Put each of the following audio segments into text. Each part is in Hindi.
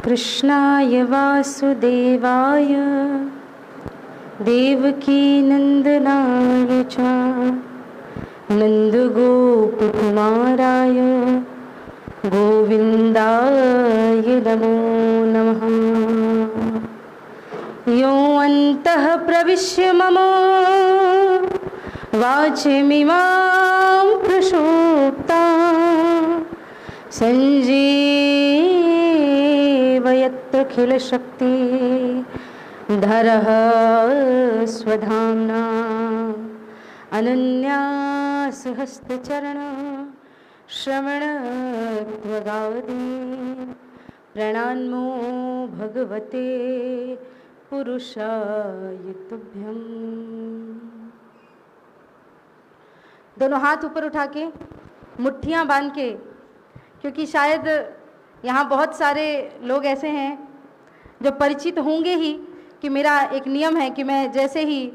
कृष्णाय वासुदेवाय देवकी नंदनाय च नन्दगोपकुमाराय गोविन्दाय नमो नमः। यो अन्तः प्रविश्य मम वाचमिमां प्रसूप्तां संजीवयत्यखिलशक्तिधरः स्वधाम्ना अनन्यासहस्रचरण श्रवणत्वगादि प्रणामो भगवते पुरुषाय तुभ्यं। दोनों हाथ ऊपर उठा के मुट्ठियाँ बांध के, क्योंकि शायद यहाँ बहुत सारे लोग ऐसे हैं जो परिचित होंगे ही कि मेरा एक नियम है कि मैं जैसे ही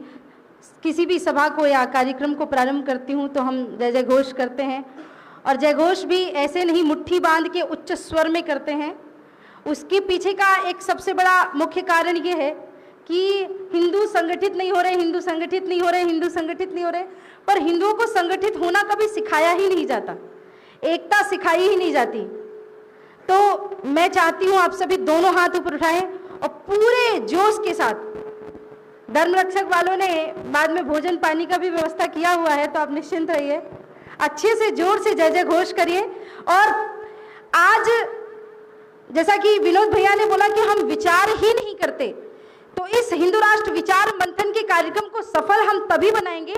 किसी भी सभा को या कार्यक्रम को प्रारंभ करती हूँ तो हम जय जय घोष करते हैं, और जय घोष भी ऐसे नहीं मुट्ठी बांध के उच्च स्वर में करते हैं। उसके पीछे का एक सबसे बड़ा मुख्य कारण ये है कि हिंदू संगठित नहीं हो रहे, हिंदू संगठित नहीं हो रहे, हिंदू संगठित नहीं हो रहे, पर हिंदुओं को संगठित होना कभी सिखाया ही नहीं जाता, एकता सिखाई ही नहीं जाती। तो मैं चाहती हूँ आप सभी दोनों हाथ ऊपर उठाएं और पूरे जोश के साथ, धर्म रक्षक वालों ने बाद में भोजन पानी का भी व्यवस्था किया हुआ है, तो आप निश्चिंत रहिए, अच्छे से जोर से जय जय घोष करिए। और आज जैसा कि विनोद भैया ने बोला कि हम विचार ही नहीं करते, तो इस हिंदू राष्ट्र विचार मंथन के कार्यक्रम को सफल हम तभी बनाएंगे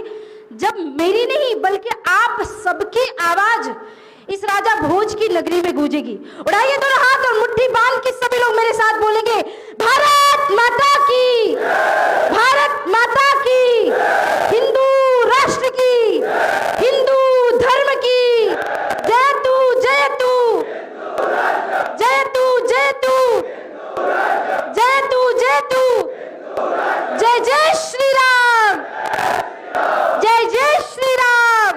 जब मेरी नहीं बल्कि आप सबकी आवाज इस राजा भोज की नगरी में गूंजेगी। उड़ाइए दोनों हाथ और मुट्ठी बांध के सभी लोग मेरे साथ बोलेंगे, भारत माता की, भारत माता की, हिंदू राष्ट्र की, हिंदू धर्म की जय तू, जय तू, जय तू, जय तू, जय तू, जय तू, जय जय श्री राम, जय जय श्री राम,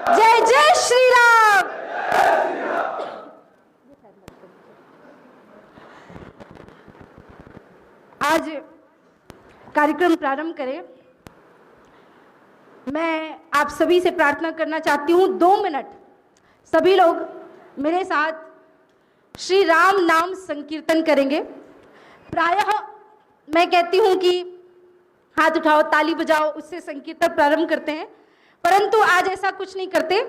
जय जय श्री राम। आज कार्यक्रम प्रारंभ करें, मैं आप सभी से प्रार्थना करना चाहती हूँ 2 मिनट सभी लोग मेरे साथ श्री राम नाम संकीर्तन करेंगे। प्रायः मैं कहती हूँ कि हाथ उठाओ, ताली बजाओ, उससे संकीर्तन प्रारंभ करते हैं, परंतु आज ऐसा कुछ नहीं करते।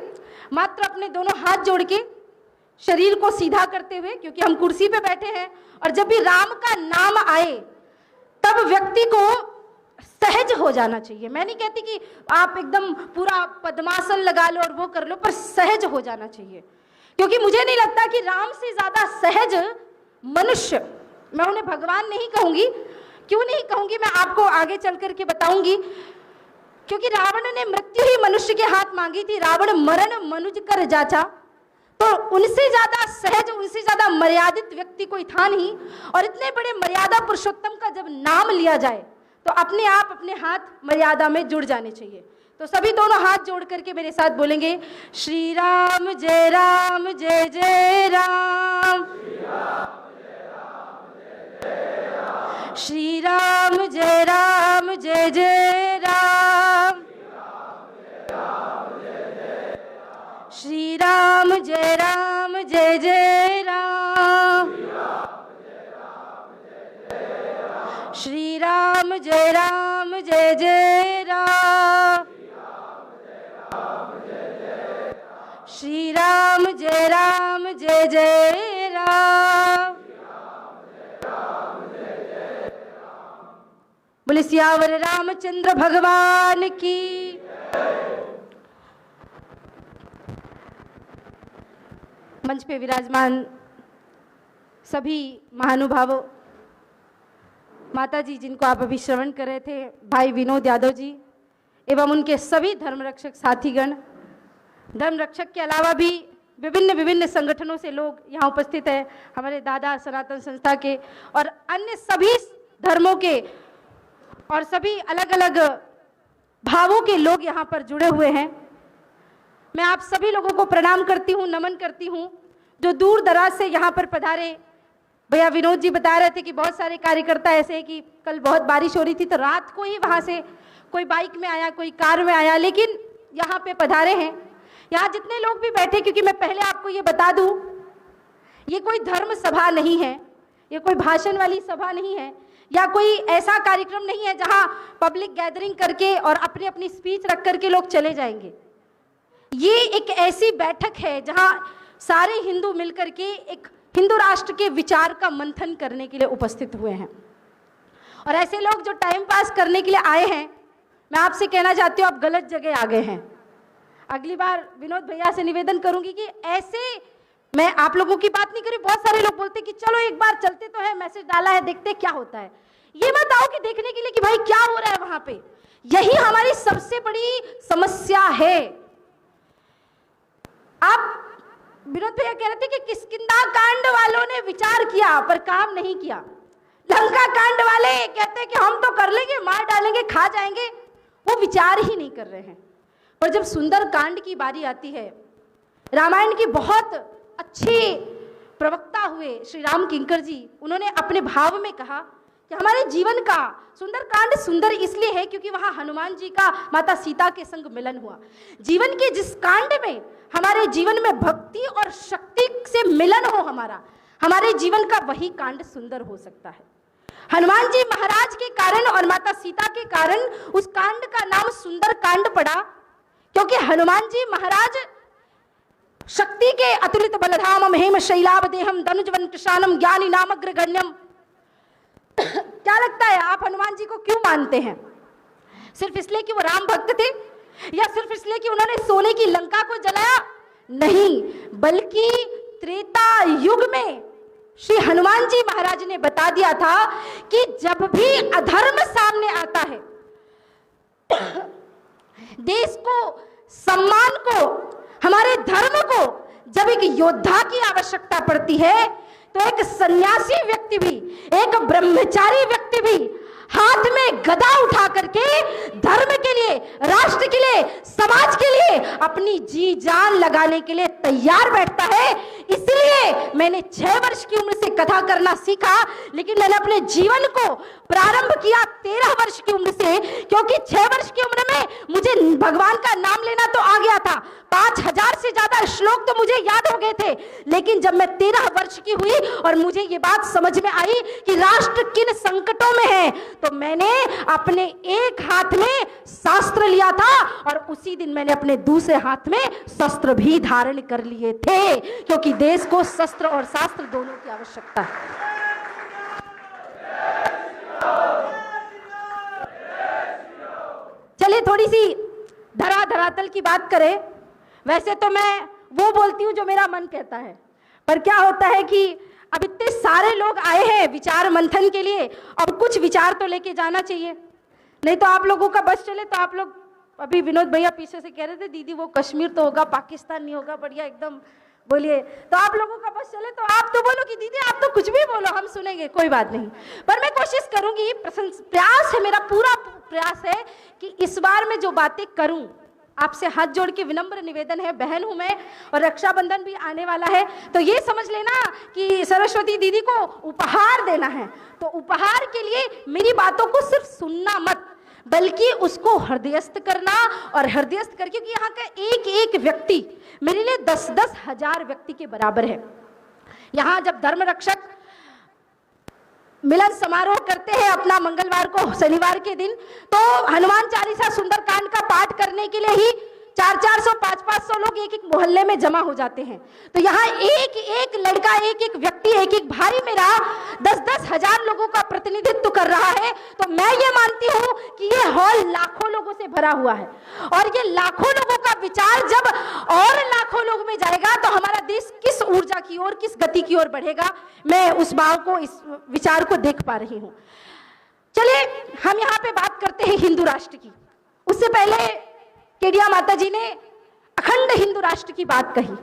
मात्र अपने दोनों हाथ जोड़ के शरीर को सीधा करते हुए, क्योंकि हम कुर्सी पे बैठे हैं, और जब भी राम का नाम आए तब व्यक्ति को सहज हो जाना चाहिए। मैं नहीं कहती कि आप एकदम पूरा पद्मासन लगा लो और वो कर लो, पर सहज हो जाना चाहिए, क्योंकि मुझे नहीं लगता कि राम से ज्यादा सहज मनुष्य, मैं उन्हें भगवान नहीं कहूंगी, क्यों नहीं कहूंगी मैं आपको आगे चल करके बताऊंगी, क्योंकि रावण ने मृत्यु ही मनुष्य के हाथ मांगी थी, रावण मरण मनुज कर जाचा, तो उनसे ज्यादा सहज, उनसे ज्यादा मर्यादित व्यक्ति कोई था नहीं। और इतने बड़े मर्यादा पुरुषोत्तम का जब नाम लिया जाए तो अपने आप अपने हाथ मर्यादा में जुड़ जाने चाहिए। तो सभी दोनों हाथ जोड़ करके मेरे साथ बोलेंगे, श्री राम जय राम, जय जय राम, श्री राम जय राम, जय जय राम, श्री राम जय राम, जय जय राम, श्री राम जय राम, जय जय राम, श्री राम जय राम, जय जय राम। बोले सियावर रामचंद्र भगवान की। मंच पे विराजमान सभी महानुभावों, माता जी जिनको आप अभी श्रवण कर रहे थे, भाई विनोद यादव जी एवं उनके सभी धर्मरक्षक साथीगण, धर्मरक्षक के अलावा भी विभिन्न संगठनों से लोग यहाँ उपस्थित हैं, हमारे दादा सनातन संस्था के और अन्य सभी धर्मों के और सभी अलग अलग भावों के लोग यहाँ पर जुड़े हुए हैं। मैं आप सभी लोगों को प्रणाम करती हूँ, नमन करती हूँ, जो दूर दराज से यहाँ पर पधारे, भैया विनोद जी बता रहे थे कि बहुत सारे कार्यकर्ता ऐसे हैं कि कल बहुत बारिश हो रही थी तो रात को ही वहाँ से कोई बाइक में आया, कोई कार में आया, लेकिन यहाँ पे पधारे हैं। यहाँ जितने लोग भी बैठे, क्योंकि मैं पहले आपको ये बता दूँ, ये कोई धर्म सभा नहीं है, ये कोई भाषण वाली सभा नहीं है, या कोई ऐसा कार्यक्रम नहीं है जहाँ पब्लिक गैदरिंग करके और अपनी अपनी स्पीच रख करके लोग चले जाएंगे। ये एक ऐसी बैठक है जहाँ सारे हिंदू मिलकर के एक हिंदू राष्ट्र के विचार का मंथन करने के लिए उपस्थित हुए हैं। और ऐसे लोग जो टाइम पास करने के लिए आए हैं, मैं आपसे कहना चाहती हूँ आप गलत जगह आ गए हैं। अगली बार विनोद भैया से निवेदन करूंगी कि ऐसे, मैं आप लोगों की बात नहीं करी, बहुत सारे लोग बोलते कि चलो एक बार चलते तो है, मैसेज डाला है, देखते क्या होता है। ये मत आओ कि देखने के लिए कि भाई क्या हो रहा है वहां पे। यही हमारी सबसे बड़ी समस्या है। आप विनोद भैया कह रहे थे कि किष्किंधा कांड वालों ने विचार किया पर काम नहीं किया। लंका कांड वाले कहते हैं कि हम तो कर लेंगे, मार डालेंगे, खा जाएंगे, वो विचार ही नहीं कर रहे हैं। पर जब सुंदर कांड की बारी आती है, रामायण की बहुत अच्छे प्रवक्ता हुए श्री राम किंकर जी, उन्होंने अपने भाव में कहा कि हमारे जीवन का सुंदर कांड सुंदर इसलिए है क्योंकि वहां हनुमान जी का माता सीता के संग मिलन हुआ। जीवन के जिस कांड में हमारे जीवन में भक्ति और शक्ति से मिलन हो हमारे जीवन का वही कांड सुंदर हो सकता है। हनुमान जी महाराज के कारण और माता सीता के कारण उस कांड का नाम सुंदर कांड पड़ा, क्योंकि हनुमान जी महाराज शक्ति के अतुलित बलधामम हेम शैलाभ देहम धनुजवन कृशानम ज्ञानी नामग्र गण्यम। क्या लगता है आप हनुमान जी को क्यों मानते हैं? सिर्फ इसलिए कि वो राम भक्त थे, या सिर्फ इसलिए कि उन्होंने सोने की लंका को जलाया? नहीं, बल्कि त्रेता युग में श्री हनुमान जी महाराज ने बता दिया था कि जब भी अधर्म सामने आता है, देश को, सम्मान को, हमारे धर्म को जब एक योद्धा की आवश्यकता पड़ती है, तो एक सन्यासी व्यक्ति भी, एक ब्रह्मचारी व्यक्ति भी हाथ में गदा उठा करके धर्म के लिए, राष्ट्र के लिए, समाज के लिए अपनी जी जान लगाने के लिए तैयार बैठता है। इसलिए मैंने 6 वर्ष की उम्र से कथा करना सीखा, लेकिन मैंने अपने जीवन को प्रारंभ किया 13 वर्ष की उम्र से, क्योंकि 6 वर्ष की उम्र में मुझे भगवान का नाम लेना तो आ गया था, 5000 से ज्यादा श्लोक तो मुझे याद हो गए थे। लेकिन जब मैं 13 वर्ष की हुई और मुझे ये बात समझ में आई कि राष्ट्र किन संकटों में है, तो मैंने अपने एक हाथ में शास्त्र लिया था और उसी दिन मैंने अपने दूसरे हाथ में शस्त्र भी धारण कर लिए थे, क्योंकि देश को शस्त्र और शास्त्र दोनों की आवश्यकता है। चलिए थोड़ी सी धरातल की बात करें। वैसे तो मैं वो बोलती हूँ जो मेरा मन कहता है, पर क्या होता है कि अब इतने सारे लोग आए हैं विचार मंथन के लिए, अब कुछ विचार तो लेके जाना चाहिए, नहीं तो आप लोगों का बस चले तो आप लोग, अभी विनोद भैया पीछे से कह रहे थे दीदी वो कश्मीर तो होगा, पाकिस्तान नहीं होगा, बढ़िया एकदम बोलिए, तो आप लोगों का बस चले तो आप तो बोलो कि दीदी आप तो कुछ भी बोलो, हम सुनेंगे, कोई बात नहीं। पर मैं कोशिश करूंगी, प्रयास है, मेरा पूरा प्रयास है कि इस बार मैं जो बातें करूं, आपसे हाथ जोड़ के विनम्र निवेदन है, बहन हूं मैं और रक्षाबंधन भी आने वाला है, तो ये समझ लेना कि सरस्वती दीदी को उपहार देना है, तो उपहार के लिए मेरी बातों को सिर्फ सुनना मत, बल्कि उसको हृदयस्थ करना, और हृदयस्थ करके, क्योंकि यहाँ का एक एक व्यक्ति मेरे लिए 10-10 हजार व्यक्ति के बराबर है। यहाँ जब धर्म रक्षक मिलन समारोह करते हैं अपना मंगलवार को, शनिवार के दिन, तो हनुमान चालीसा सुंदरकांड का पाठ करने के लिए ही 400-400, 500-500 लोग एक एक मोहल्ले में जमा हो जाते हैं। तो यहाँ एक एक लड़का, एक एक व्यक्ति, एक एक भाई मेरा 10-10 हजार लोगों का प्रतिनिधित्व कर रहा है। तो मैं ये मानती हूँ कि ये हॉल लाखों लोगों से भरा हुआ है, और ये लाखों लोगों का विचार जब और लाखों लोग में जाएगा तो हमारा देश किस ऊर्जा की ओर, किस गति की ओर बढ़ेगा, मैं उस भाव को, इस विचार को देख पा रही हूँ। चलिए हम यहाँ पे बात करते हैं हिंदू राष्ट्र की। उससे पहले केडिया माता जी ने अखंड हिंदू राष्ट्र की बात कही,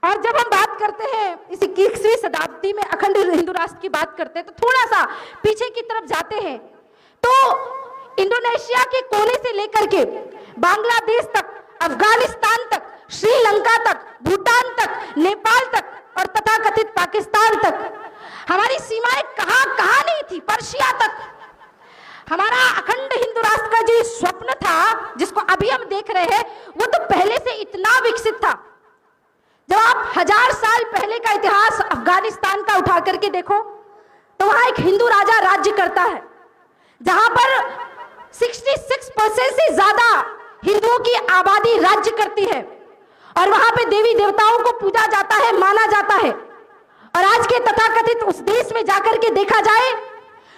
और जब हम बात करते हैं इस 21वीं शताब्दी में अखंड हिंदू राष्ट्र की बात करते हैं, तो थोड़ा सा पीछे की तरफ जाते हैं तो इंडोनेशिया के कोने से लेकर के बांग्लादेश तक, अफगानिस्तान तक, श्रीलंका तक, भूटान तक, नेपाल तक और तथाकथित पाकिस्तान तक हमारी सीमाएं कहां कहां नहीं थी, पर्शिया तक। हमारा अखंड हिंदू राष्ट्र का जो स्वप्न था, जिसको अभी हम देख रहे हैं, वो तो पहले से इतना विकसित था। जब आप 1000 साल पहले का इतिहास अफगानिस्तान का उठा करके देखो, तो वहां एक हिंदू राजा राज्य करता है, जहां पर 66% से ज्यादा हिंदुओं की आबादी राज्य करती है, और वहां पे देवी देवताओं को पूजा जाता है, माना जाता है। और आज के तथाकथित उस देश में जाकर के देखा जाए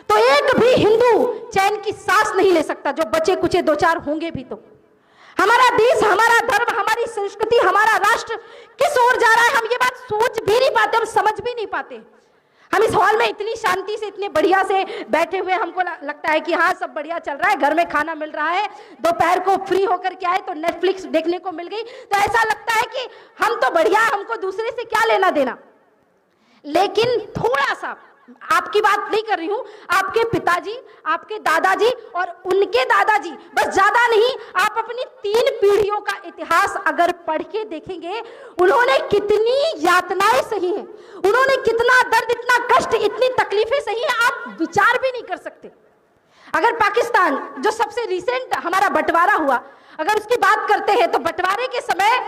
तो एक भी हिंदू चैन की सांस नहीं ले सकता, जो बचे कुचे 2-4 होंगे भी। तो हमारा देश, हमारा धर्म, हमारी संस्कृति, हमारा राष्ट्र किस ओर जा रहा है, हम ये बात सोच भी नहीं पाते, हम समझ भी नहीं पाते। हम इस हॉल में इतनी शांति से, इतने बढ़िया से बैठे हुए, हमको लगता है कि हाँ सब बढ़िया चल रहा है, घर में खाना मिल रहा है, दोपहर को फ्री होकर के आए तो नेटफ्लिक्स देखने को मिल गई, तो ऐसा लगता है कि हम तो बढ़िया, हमको दूसरे से क्या लेना देना। लेकिन थोड़ा सा, आपकी बात नहीं कर रही हूं, आपके पिताजी, आपके दादाजी और उनके दादाजी, बस ज्यादा नहीं, आप अपनी 3 पीढ़ियों का इतिहास अगर पढ़ के देखेंगे, उन्होंने कितनी यातनाएं सही हैं, उन्होंने कितना दर्द, इतना कष्ट, इतनी तकलीफें सही हैं, आप विचार भी नहीं कर सकते। अगर पाकिस्तान, जो सबसे रिसेंट हमारा बंटवारा हुआ, अगर उसकी बात करते हैं, तो बंटवारे के समय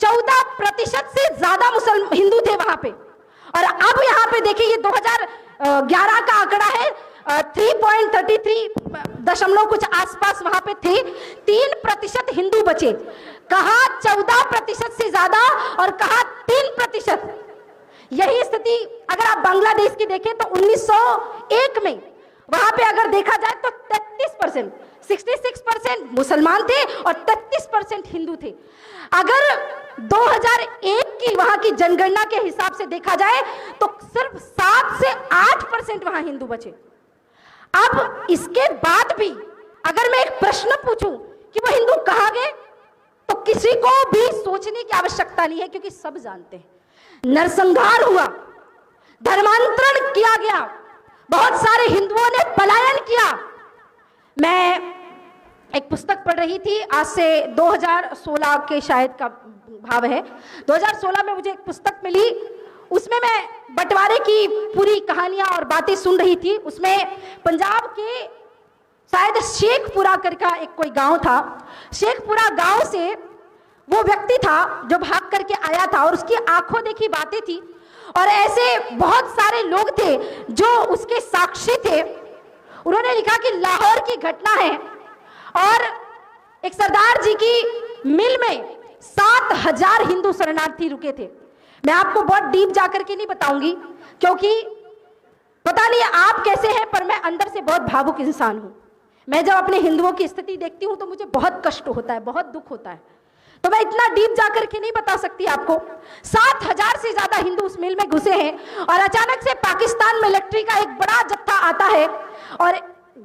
14% से ज्यादा मुसलमान हिंदू थे वहां पे, और अब यहाँ पे देखिए ये 2011 का आंकड़ा है, 3.33 दशमलव कुछ आसपास वहां पे थे, 3% हिंदू बचे। कहा 14% से ज्यादा और कहा 3%। यही स्थिति अगर आप बांग्लादेश की देखें तो 1901 में वहां पे अगर देखा जाए तो 33%, 66% मुसलमान थे और 33% हिंदू थे। अगर 2001 की वहां की जनगणना के हिसाब से देखा जाए तो सिर्फ 7 से 8% वहां हिंदू बचे। अब इसके बाद भी अगर मैं एक प्रश्न पूछूं कि वो हिंदू कहां गए, तो किसी को भी सोचने की आवश्यकता नहीं है, क्योंकि सब जानते हैं नरसंहार हुआ, धर्मांतरण किया गया, बहुत सारे हिंदुओं ने पलायन किया। मैं एक पुस्तक पढ़ रही थी, आज से 2016 के शायद का भाव है, 2016 में मुझे एक पुस्तक मिली, उसमें मैं बंटवारे की पूरी कहानियां और बातें सुन रही थी। उसमें पंजाब के शायद शेखपुरा करके एक कोई गांव था, शेखपुरा गांव से वो व्यक्ति था जो भाग करके आया था, और उसकी आंखों देखी बातें थी, और ऐसे बहुत सारे लोग थे जो उसके साक्षी थे। उन्होंने लिखा कि लाहौर की घटना है, और एक सरदार जी की मिल में 7000 हिंदू शरणार्थी रुके थे। मैं आपको बहुत डीप जाकर के नहीं बताऊंगी, क्योंकि पता नहीं आप कैसे हैं, पर मैं अंदर से बहुत भावुक इंसान हूं। मैं जब अपने हिंदुओं की स्थिति देखती हूं तो मुझे बहुत कष्ट होता है, बहुत दुख होता है, तो मैं इतना डीप जाकर के नहीं बता सकती आपको। 7000 से ज्यादा हिंदू उस मिल में घुसे हैं, और अचानक से पाकिस्तान मिलिट्री का एक बड़ा जत्था आता है और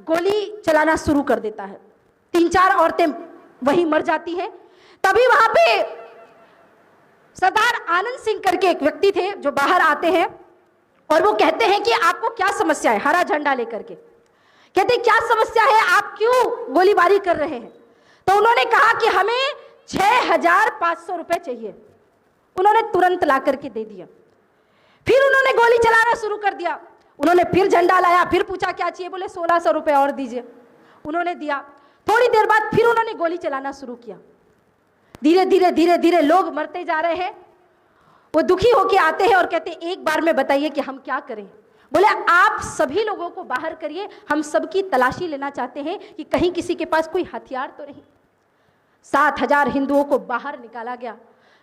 गोली चलाना शुरू कर देता है। 3-4 औरतें वहीं मर जाती हैं। तभी वहां पे सरदार आनंद सिंह करके एक व्यक्ति थे जो बाहर आते हैं, और वो कहते हैं कि आपको क्या समस्या है, हरा झंडा लेकर के कहते क्या समस्या है, आप क्यों गोलीबारी कर रहे हैं। तो उन्होंने कहा कि हमें 6500 रुपए चाहिए। उन्होंने तुरंत ला करके दे दिया। फिर उन्होंने गोली चलाना शुरू कर दिया। उन्होंने फिर झंडा लाया, फिर पूछा क्या चाहिए, बोले 1600 रुपए और दीजिए। उन्होंने दिया। थोड़ी देर बाद फिर उन्होंने गोली चलाना शुरू किया। धीरे धीरे धीरे धीरे लोग मरते जा रहे हैं। वो दुखी होके आते हैं और कहते हैं एक बार में बताइए कि हम क्या करें। बोले आप सभी लोगों को बाहर करिए, हम सबकी तलाशी लेना चाहते हैं कि कहीं किसी के पास कोई हथियार तो नहीं। 7000 हिंदुओं को बाहर निकाला गया।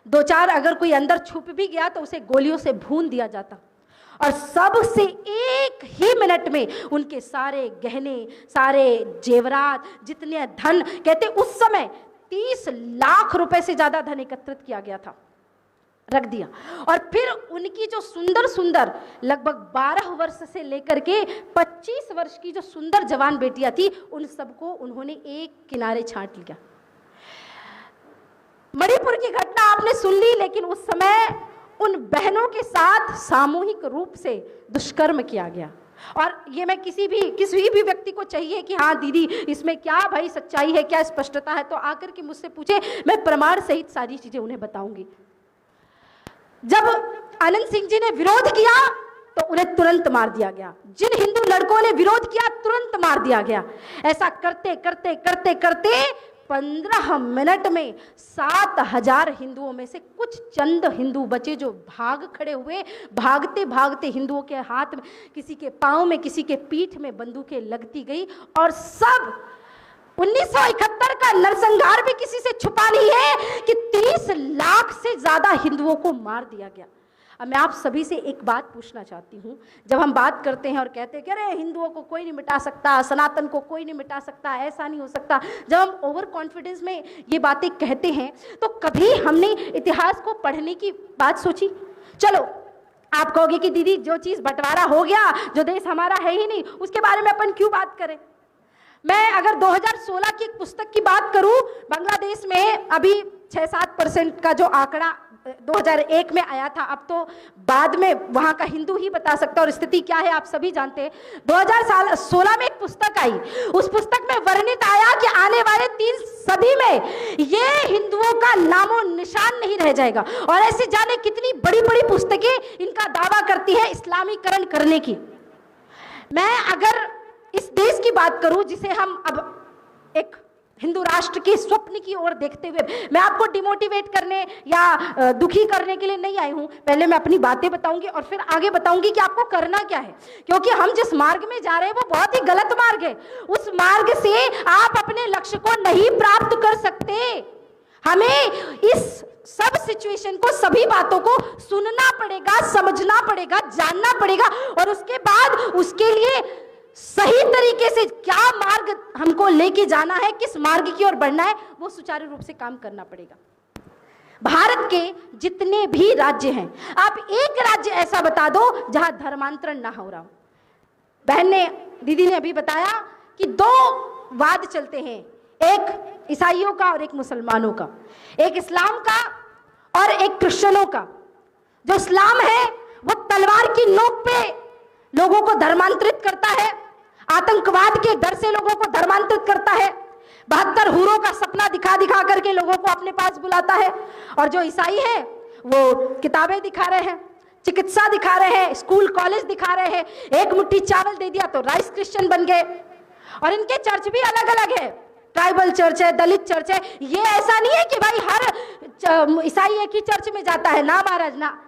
2-4 अगर कोई अंदर छुप भी गया तो उसे गोलियों से भून दिया जाता, और सबसे एक ही मिनट में उनके सारे गहने, सारे जेवरात, जितने धन, कहते उस समय 30 लाख रुपए से ज्यादा धन एकत्रित किया गया था, रख दिया। और फिर उनकी जो सुंदर सुंदर लगभग 12 वर्ष से लेकर के 25 वर्ष की जो सुंदर जवान बेटियां थी, उन सबको उन्होंने एक किनारे छांट लिया। मणिपुर की घटना आपने सुन ली, लेकिन उस समय उन बहनों के साथ सामूहिक रूप से दुष्कर्म किया गया। और ये मैं किसी भी व्यक्ति को चाहिए कि हाँ दीदी इसमें क्या भाई सच्चाई है, क्या स्पष्टता है, तो आकर के मुझसे पूछे, मैं प्रमाण सहित सारी चीजें उन्हें बताऊंगी। जब आनंद सिंह जी ने विरोध किया तो उन्हें तुरंत मार दिया गया। जिन हिंदू लड़कों ने विरोध किया तुरंत मार दिया गया। ऐसा करते करते करते करते 15 मिनट में 7000 हिंदुओं में से कुछ चंद हिंदू बचे जो भाग खड़े हुए। भागते भागते हिंदुओं के हाथ में, किसी के पांव में, किसी के पीठ में बंदूकें लगती गई और सब 1971 का नरसंहार भी किसी से छुपा नहीं है कि 30 लाख से ज्यादा हिंदुओं को मार दिया गया। अब मैं आप सभी से एक बात पूछना चाहती हूँ, जब हम बात करते हैं और कहते हैं कि अरे हिंदुओं को कोई नहीं मिटा सकता, सनातन को कोई नहीं मिटा सकता, ऐसा नहीं हो सकता, जब हम ओवर कॉन्फिडेंस में ये बातें कहते हैं तो कभी हमने इतिहास को पढ़ने की बात सोची? चलो आप कहोगे कि दीदी जो चीज़ बंटवारा हो गया, जो देश हमारा है ही नहीं, उसके बारे में अपन क्यों बात करें। मैं अगर 2016 की एक पुस्तक की बात करूं, बांग्लादेश में अभी 6-7% का जो आंकड़ा 2001 में आया था, अब तो बाद में वहां का हिंदू ही बता सकता है और स्थिति क्या है आप सभी जानते हैं। 2016 में एक पुस्तक आई, उस पुस्तक में वर्णित आया कि आने वाले 3 सदी में ये हिंदुओं का नामो निशान नहीं रह जाएगा। और ऐसे जाने कितनी बड़ी बड़ी पुस्तकें इनका दावा करती है इस्लामीकरण करने की। मैं अगर इस देश की बात करूं जिसे हम अब एक हिंदू राष्ट्र के स्वप्न की ओर देखते हुए, मैं आपको डिमोटिवेट करने या दुखी करने के लिए नहीं आई हूं। पहले मैं अपनी बातें बताऊंगी और फिर आगे बताऊंगी कि आपको करना क्या है, क्योंकि हम जिस मार्ग में जा रहे हैं वो बहुत ही गलत मार्ग है। उस मार्ग से आप अपने लक्ष्य को नहीं प्राप्त कर सकते। हमें इस सब सिचुएशन को, सभी बातों को सुनना पड़ेगा, समझना पड़ेगा, जानना पड़ेगा और उसके बाद उसके लिए सही तरीके से क्या मार्ग हमको लेके जाना है, किस मार्ग की ओर बढ़ना है, वो सुचारू रूप से काम करना पड़ेगा। भारत के जितने भी राज्य हैं, आप एक राज्य ऐसा बता दो जहां धर्मांतरण ना हो रहा हो। बहन ने, दीदी ने अभी बताया कि 2 वाद चलते हैं, एक ईसाइयों का और एक मुसलमानों का, एक इस्लाम का और एक क्रिश्चियनों का। जो इस्लाम है वो तलवार की नोक पे लोगों को धर्मांतरित करता है, आतंकवाद के डर से लोगों को धर्मांतरित करता है, 72 हूरों का सपना दिखा दिखा करके लोगों को अपने पास बुलाता है। और जो ईसाई है वो किताबें दिखा रहे हैं, चिकित्सा दिखा रहे हैं, स्कूल कॉलेज दिखा रहे हैं, एक मुट्ठी चावल दे दिया तो राइस क्रिश्चियन बन गए। और इनके चर्च भी अलग अलग है, ट्राइबल चर्च है, दलित चर्च है। ये ऐसा नहीं है कि भाई हर ईसाई एक ही चर्च में जाता है, ना महाराज ना।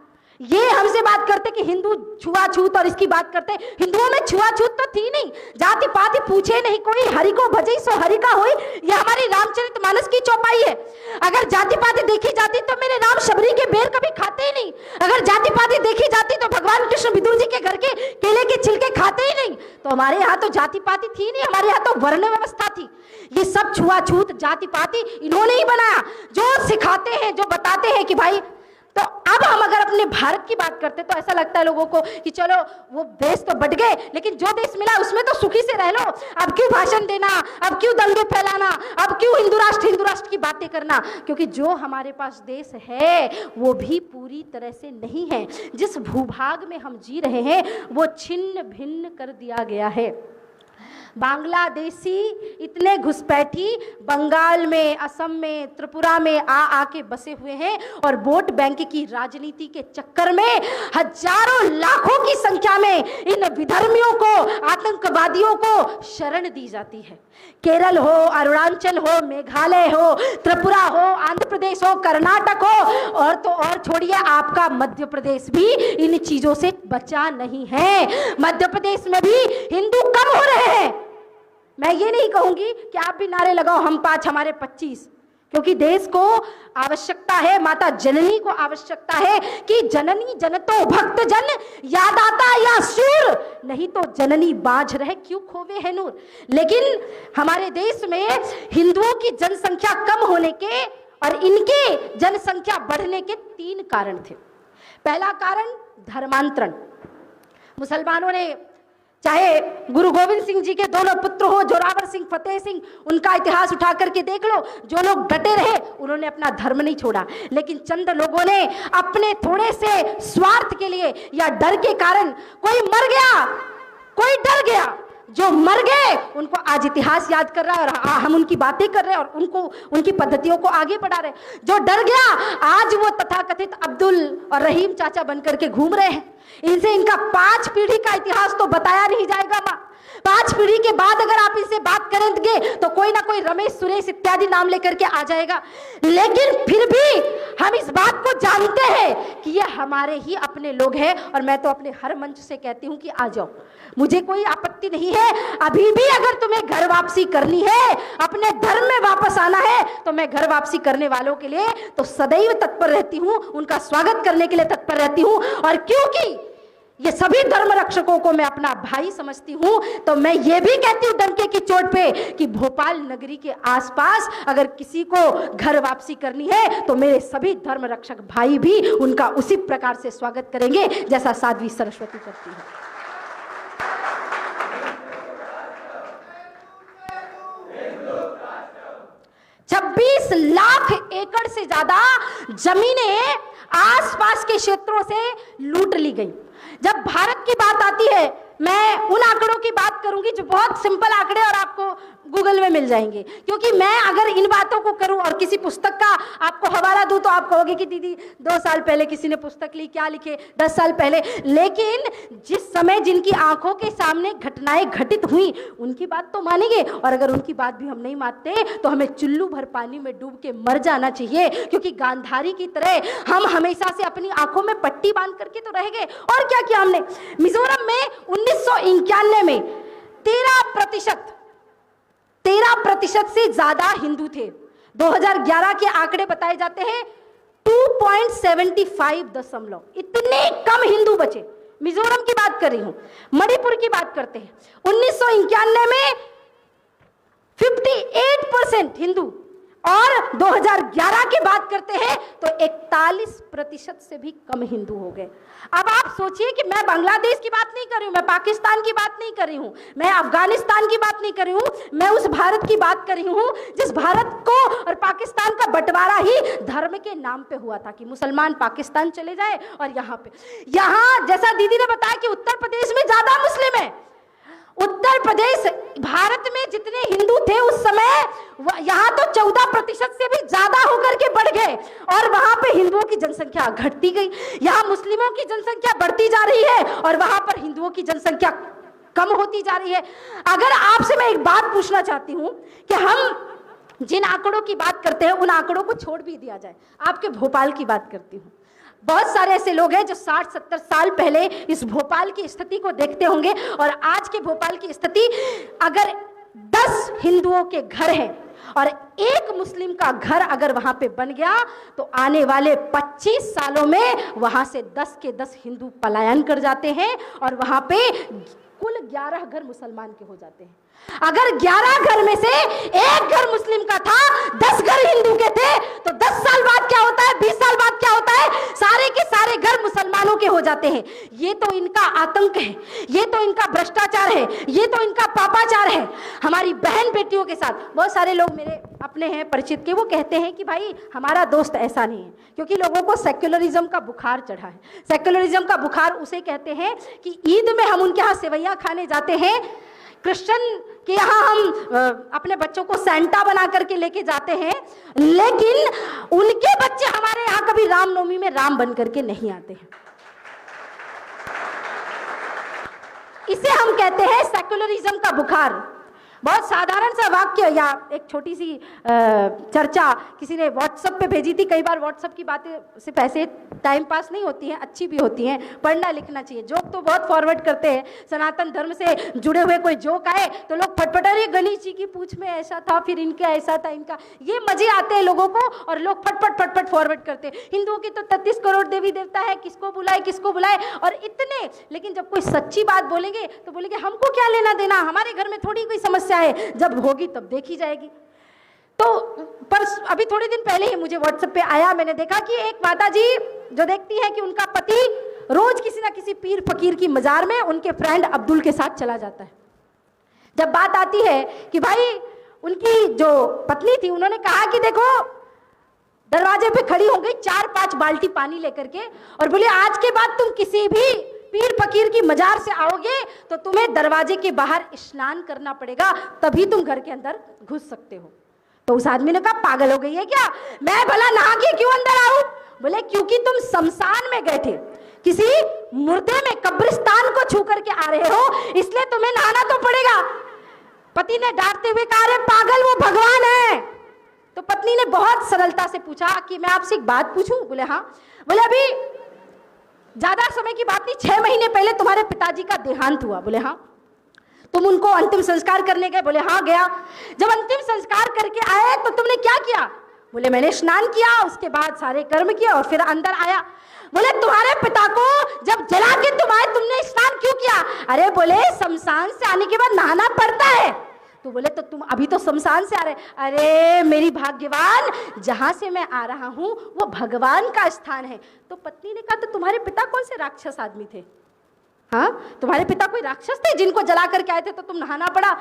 ये हमसे बात करते कि हिंदू छुआछूत और इसकी बात करते, हिंदुओं में छुआछूत तो थी नहीं, जाति पाति पूछे नहीं कोई, हरि को भजई सो हरि का होई, ये हमारी रामचरितमानस की चौपाई है। अगर जाति पाति देखी जाती तो मेरे राम शबरी के बेर कभी खाते ही नहीं। अगर जाति पाति देखी जाती तो भगवान कृष्ण विदुर जी के घर के केले के छिलके खाते ही नहीं। तो हमारे यहाँ तो जाति पाति थी नहीं, हमारे यहाँ तो वर्ण व्यवस्था थी। ये सब छुआछूत जाति पाति इन्होंने ही बनाया, जो सिखाते हैं, जो बताते हैं कि भाई। तो अब हम अगर अपने भारत की बात करते तो ऐसा लगता है लोगों को कि चलो वो देश तो बढ़ गए, लेकिन जो देश मिला उसमें तो सुखी से रह लो। अब क्यों भाषण देना, अब क्यों दंगे फैलाना, अब क्यों हिंदू राष्ट्र की बातें करना, क्योंकि जो हमारे पास देश है वो भी पूरी तरह से नहीं है। जिस भूभाग में हम जी रहे हैं वो छिन्न भिन्न कर दिया गया है। बांग्लादेशी इतने घुसपैठी बंगाल में, असम में, त्रिपुरा में आके बसे हुए हैं और वोट बैंक की राजनीति के चक्कर में हजारों लाखों की संख्या में इन विधर्मियों को, आतंकवादियों को शरण दी जाती है। केरल हो, अरुणाचल हो, मेघालय हो, त्रिपुरा हो, आंध्र प्रदेश हो, कर्नाटक हो और तो और छोड़िए आपका मध्य प्रदेश भी इन चीजों से बचा नहीं है। मध्य प्रदेश में भी हिंदू कम हो रहे हैं। मैं ये नहीं कहूंगी कि आप भी नारे लगाओ हम 5 हमारे 25, क्योंकि देश को आवश्यकता है, माता जननी को आवश्यकता है कि जननी जनतो भक्त जन याद आता या सूर, नहीं तो जननी बाझ रहे क्यों खोवे है नूर। लेकिन हमारे देश में हिंदुओं की जनसंख्या कम होने के और इनके जनसंख्या बढ़ने के 3 कारण थे। पहला कारण धर्मांतरण। मुसलमानों ने, चाहे गुरु गोविंद सिंह जी के दोनों पुत्र हो, जोरावर सिंह, फतेह सिंह, उनका इतिहास उठा करके देख लो, जो लोग डटे रहे उन्होंने अपना धर्म नहीं छोड़ा। लेकिन चंद लोगों ने अपने थोड़े से स्वार्थ के लिए या डर के कारण, कोई मर गया, कोई डर गया, जो मर गए उनको आज इतिहास याद कर रहा है और हम उनकी बातें कर रहे हैं और उनको उनकी पद्धतियों को आगे बढ़ा रहे हैं। जो डर गया आज वो तथाकथित अब्दुल और रहीम चाचा बनकर के घूम रहे हैं। इनसे इनका 5 पीढ़ी का इतिहास तो बताया नहीं जाएगा माँ। 5 पीढ़ी के बाद अगर आप इनसे बात करेंगे तो कोई ना कोई रमेश सुरेश इत्यादि नाम लेकर के आ जाएगा। लेकिन फिर भी हम इस बात को जानते हैं कि ये हमारे ही अपने लोग हैं और मैं तो अपने हर मंच से कहती हूं कि आ जाओ, मुझे कोई आपत्ति नहीं है। अभी भी अगर तुम्हें घर वापसी करनी है, अपने धर्म में वापस आना है, तो मैं घर वापसी करने वालों के लिए तो सदैव तत्पर रहती हूं, उनका स्वागत करने के लिए तत्पर रहती हूं। और क्योंकि ये सभी धर्म रक्षकों को मैं अपना भाई समझती हूं, तो मैं ये भी कहती हूं डंके की चोट पे कि भोपाल नगरी के आसपास अगर किसी को घर वापसी करनी है तो मेरे सभी धर्म रक्षक भाई भी उनका उसी प्रकार से स्वागत करेंगे जैसा साध्वी सरस्वती करती है। छब्बीस लाख एकड़ से ज्यादा जमीनें आसपास के क्षेत्रों से लूट ली गई। जब भारत की बात आती है, मैं उन आंकड़ों की बात करूंगी जो बहुत सिंपल आंकड़े और आपको गूगल में मिल जाएंगे, क्योंकि मैं अगर इन बातों को करूं और किसी पुस्तक का आपको हवाला दूं तो आप कहोगे कि दीदी 2 साल पहले किसी ने पुस्तक ली, क्या लिखे 10 साल पहले। लेकिन जिस समय जिनकी आंखों के सामने घटनाएं घटित हुई उनकी बात तो मानेंगे, और अगर उनकी बात भी हम नहीं मानते तो हमें चुल्लू भर पानी में डूब के मर जाना चाहिए, क्योंकि गांधारी की तरह हम हमेशा से अपनी आंखों में पट्टी बांध करके तो रह गए। और क्या किया हमने? मिजोरम में 1991 में 13% से ज्यादा हिंदू थे। 2011 के आंकड़े बताए जाते हैं 2.75 इतने कम हिंदू बचे। मिजोरम की बात कर रही हूं, मणिपुर की बात करते हैं। 1991 में 58% हिंदू, और 2011 की बात करते हैं तो 41% से भी कम हिंदू हो गए। अब आप सोचिए कि मैं बांग्लादेश की बात नहीं कर रही हूं, मैं पाकिस्तान की बात नहीं कर रही हूं, मैं अफगानिस्तान की बात नहीं कर रही हूं, मैं उस भारत की बात कर रही हूं जिस भारत को और पाकिस्तान का बंटवारा ही धर्म के नाम पे हुआ था कि मुसलमान पाकिस्तान चले जाए। और यहां जैसा दीदी ने बताया कि उत्तर प्रदेश में ज्यादा मुस्लिम है। उत्तर प्रदेश भारत में जितने हिंदू थे उस समय यहां तो 14% से भी ज्यादा होकर के बढ़ गए, और वहां पे हिंदुओं की जनसंख्या घटती गई। यहां मुस्लिमों की जनसंख्या बढ़ती जा रही है और वहां पर हिंदुओं की जनसंख्या कम होती जा रही है। अगर आपसे मैं एक बात पूछना चाहती हूं कि हम जिन आंकड़ों की बात करते हैं उन आंकड़ों को छोड़ भी दिया जाए, आपके भोपाल की बात करती हूं। बहुत सारे ऐसे लोग हैं जो 60-70 साल पहले इस भोपाल की स्थिति को देखते होंगे, और आज के भोपाल की स्थिति, अगर 10 हिंदुओं के घर हैं और 1 मुस्लिम का घर अगर वहां पे बन गया तो आने वाले 25 सालों में वहां से 10 के 10 हिंदू पलायन कर जाते हैं और वहां पे कुल 11 घर मुसलमान के हो जाते हैं। अगर 11 घर में से 1 घर मुस्लिम का था, 10 घर हिंदू के थे, तो 10 साल बाद क्या होता है, 20 साल बाद क्या होता है, सारे के सारे घर मुसलमानों के हो जाते हैं। ये तो इनका आतंक है, ये तो इनका भ्रष्टाचार है, ये तो इनका पापाचार है। हमारी बहन बेटियों के साथ बहुत सारे लोग मेरे अपने हैं परिचित के, वो कहते हैं कि भाई हमारा दोस्त ऐसा नहीं है, क्योंकि लोगों को सेक्युलरिज्म का बुखार चढ़ा है। सेक्युलरिज्म का बुखार उसे कहते हैं कि ईद में हम उनके यहाँ सेवैयाँ खाने जाते हैं, क्रिश्चियन के यहाँ हम अपने बच्चों को सैंटा बना करके लेके जाते हैं, लेकिन उनके बच्चे हमारे यहाँ कभी रामनवमी में राम बन करके नहीं आते हैं। इसे हम कहते हैं सेक्युलरिज्म का बुखार। बहुत साधारण सा वाक्य या एक छोटी सी चर्चा किसी ने व्हाट्सएप पे भेजी थी। कई बार व्हाट्सएप की बातें सिर्फ ऐसे टाइम पास नहीं होती हैं, अच्छी भी होती हैं, पढ़ना लिखना चाहिए। जोक तो बहुत फॉरवर्ड करते हैं, सनातन धर्म से जुड़े हुए कोई जोक आए तो लोग फटफट, अरे गणेश जी की पूंछ में ऐसा था, फिर इनका ऐसा था, इनका, ये मजे आते हैं लोगों को और लोग फटफट फॉरवर्ड करते हैं। हिंदुओं की तो 33 करोड़ देवी देवता है, किसको बुलाए और इतने, लेकिन जब कोई सच्ची बात बोलेंगे तो बोलेंगे हमको क्या लेना देना, हमारे घर में थोड़ी कोई समस्या है, जब होगी तब देखी जाएगी। तो पर अभी थोड़े दिन पहले ही मुझे व्हाट्सएप पे आया, मैंने देखा कि एक माता जी जो देखती है कि उनका पति रोज किसी ना किसी पीर फकीर की मजार में उनके फ्रेंड अब्दुल के साथ चला जाता है। जब बात आती है कि भाई उनकी जो पत्नी थी, उन्होंने कहा कि देखो, दरवाजे पे खड़ी हो गई 4-5 बाल्टी पानी लेकर के और बोले आज के बाद तुम किसी भी पीर फकीर की मजार से आओगे तो तुम्हें दरवाजे के बाहर स्नान करना पड़ेगा, तभी तुम घर के अंदर घुस सकते हो। तो उस आदमी ने कहा पागल हो गई है क्या, मैं भला नहा के क्यों अंदर आऊं? बोले क्योंकि तुम शमशान में गए थे, किसी मुर्दे में कब्रिस्तान को छू करके आ रहे हो, इसलिए तुम्हें नहाना तो पड़ेगा। पति ने डांटते हुए कहा अरे पागल, वो भगवान है। तो पत्नी ने बहुत सरलता से पूछा कि मैं आपसे एक बात पूछूं? बोले हाँ। बोले अभी ज्यादा समय की बात नहीं, 6 महीने पहले तुम्हारे पिताजी का देहांत हुआ। बोले हाँ। तुम उनको अंतिम संस्कार करने गए? बोले हाँ गया। जब अंतिम संस्कार करके आए तो तुमने क्या किया? बोले मैंने स्नान किया, उसके बाद सारे कर्म किया और फिर अंदर आया। बोले तुम्हारे पिता को जब जला के तुम आए तुमने स्नान क्यों किया? अरे बोले शमशान से आने के बाद नहाना पड़ता है। तो बोले तो तुम अभी तो शमशान से आ रहे। अरे मेरी भाग्यवान, जहां से मैं आ रहा हूं वो भगवान का स्थान है। तो पत्नी ने कहा तो तुम्हारे पिता कौन से राक्षस आदमी थे? हाँ, तुम्हारे पिता कोई राक्षस थे जिनको जला करके आए थे तो तुम नहाना पड़ा?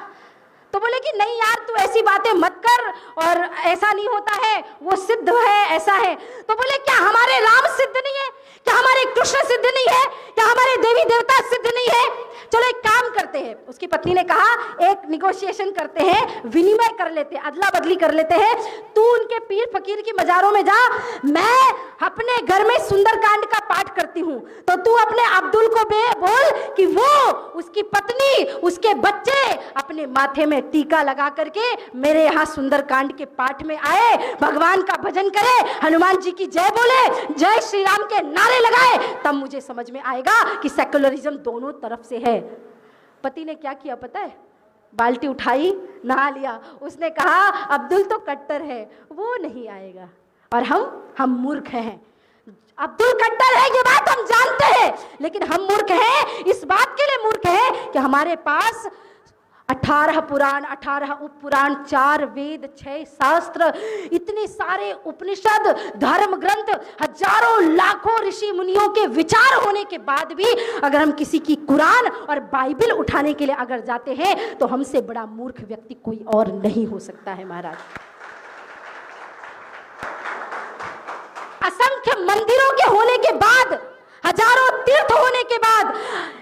तो बोले कि नहीं यार तू ऐसी बातें मत कर, और ऐसा नहीं होता है, वो सिद्ध है, ऐसा है। तो बोले क्या हमारे राम सिद्ध नहीं है? क्या हमारे कृष्ण सिद्ध नहीं है? क्या हमारे देवी देवता सिद्ध नहीं है? चलो एक काम करते हैं। उसकी पत्नी ने कहा एक निगोशिएशन करते हैं, विनिमय कर लेते हैं, अदला बदली कर लेते हैं। तू उनके पीर फकीर की मजारों में जा, मैं अपने घर में सुंदरकांड का पाठ करती हूँ, तो तू अपने अब्दुल को बोल कि वो, उसकी पत्नी, उसके बच्चे अपने माथे में टीका लगा करके मेरे यहाँ सुंदरकांड के पाठ में आए, भगवान का भजन करे, हनुमान जी की जय बोले, जय श्री राम के नारे लगाए, तब मुझे समझ में आएगा कि सेक्युलरिज्म दोनों तरफ से है। पति ने क्या किया पता है? बाल्टी उठाई, नहा लिया। उसने कहा अब्दुल तो कट्टर है, वो नहीं आएगा, और हम मूर्ख हैं। अब्दुल कट्टर है ये बात हम जानते हैं, लेकिन हम मूर्ख हैं, इस बात के लिए मूर्ख हैं कि हमारे पास 18 पुराण, 18 उपपुराण, 4 वेद, 6 शास्त्र, इतने सारे उपनिषद, धर्म ग्रंथ, हजारों लाखों ऋषि मुनियों के विचार होने के बाद भी अगर हम किसी की कुरान और बाइबल उठाने के लिए अगर जाते हैं तो हमसे बड़ा मूर्ख व्यक्ति कोई और नहीं हो सकता है महाराज। असंख्य मंदिरों के होने के बाद, हजारों तीर्थ होने के बाद,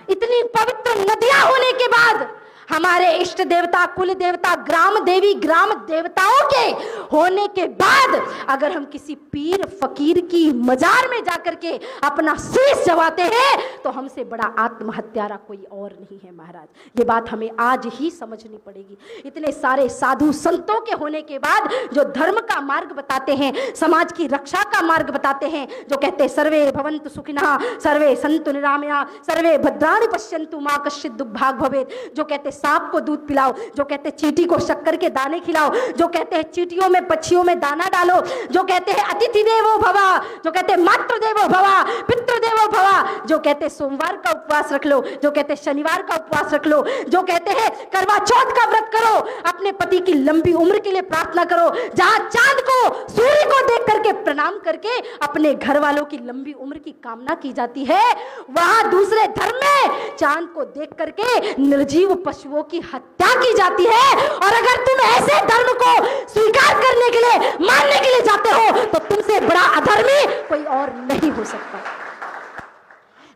इतनी पवित्र नदियां होने के बाद, हमारे इष्ट देवता, कुल देवता, ग्राम देवी, ग्राम देवताओं के होने के बाद अगर हम किसी पीर फकीर की मजार में जाकर के अपना शीश जवाते हैं तो हमसे बड़ा आत्महत्यारा कोई और नहीं है महाराज। ये बात हमें आज ही समझनी पड़ेगी। इतने सारे साधु संतों के होने के बाद जो धर्म का मार्ग बताते हैं, समाज की रक्षा का मार्ग बताते हैं, जो कहते हैं सर्वे भवन्तु सुखिनः, सर्वे सन्तु निरामया, सर्वे भद्राणि पश्यन्तु मा कश्चित् दुर्भाग् भवेत्, जो कहते सांप को दूध पिलाओ, जो कहते चींटी को शक्कर के दाने खिलाओ, जो कहते हैं चींटियों में पक्षियों में दाना डालो, जो कहते हैं अतिथि देवो भव, जो कहते हैं मातृ देवो भव, पितृ देवो भव, जो कहते हैं सोमवार का उपवास रख लो, जो कहते हैं शनिवार का उपवास रख लो, जो कहते हैं करवा चौथ का व्रत करो, अपने पति की लंबी उम्र के लिए प्रार्थना करो, जहां चांद को, सूर्य को देख करके प्रणाम करके अपने घर वालों की लंबी उम्र की कामना की जाती है, वहां दूसरे धर्म में चांद को देख करके निर्जीव पशुओं की हत्या की जाती है। और अगर तुम ऐसे धर्म को स्वीकार करने के लिए, मानने के लिए जाते हो तो तुमसे बड़ा अधर्मी कोई और नहीं हो सकता।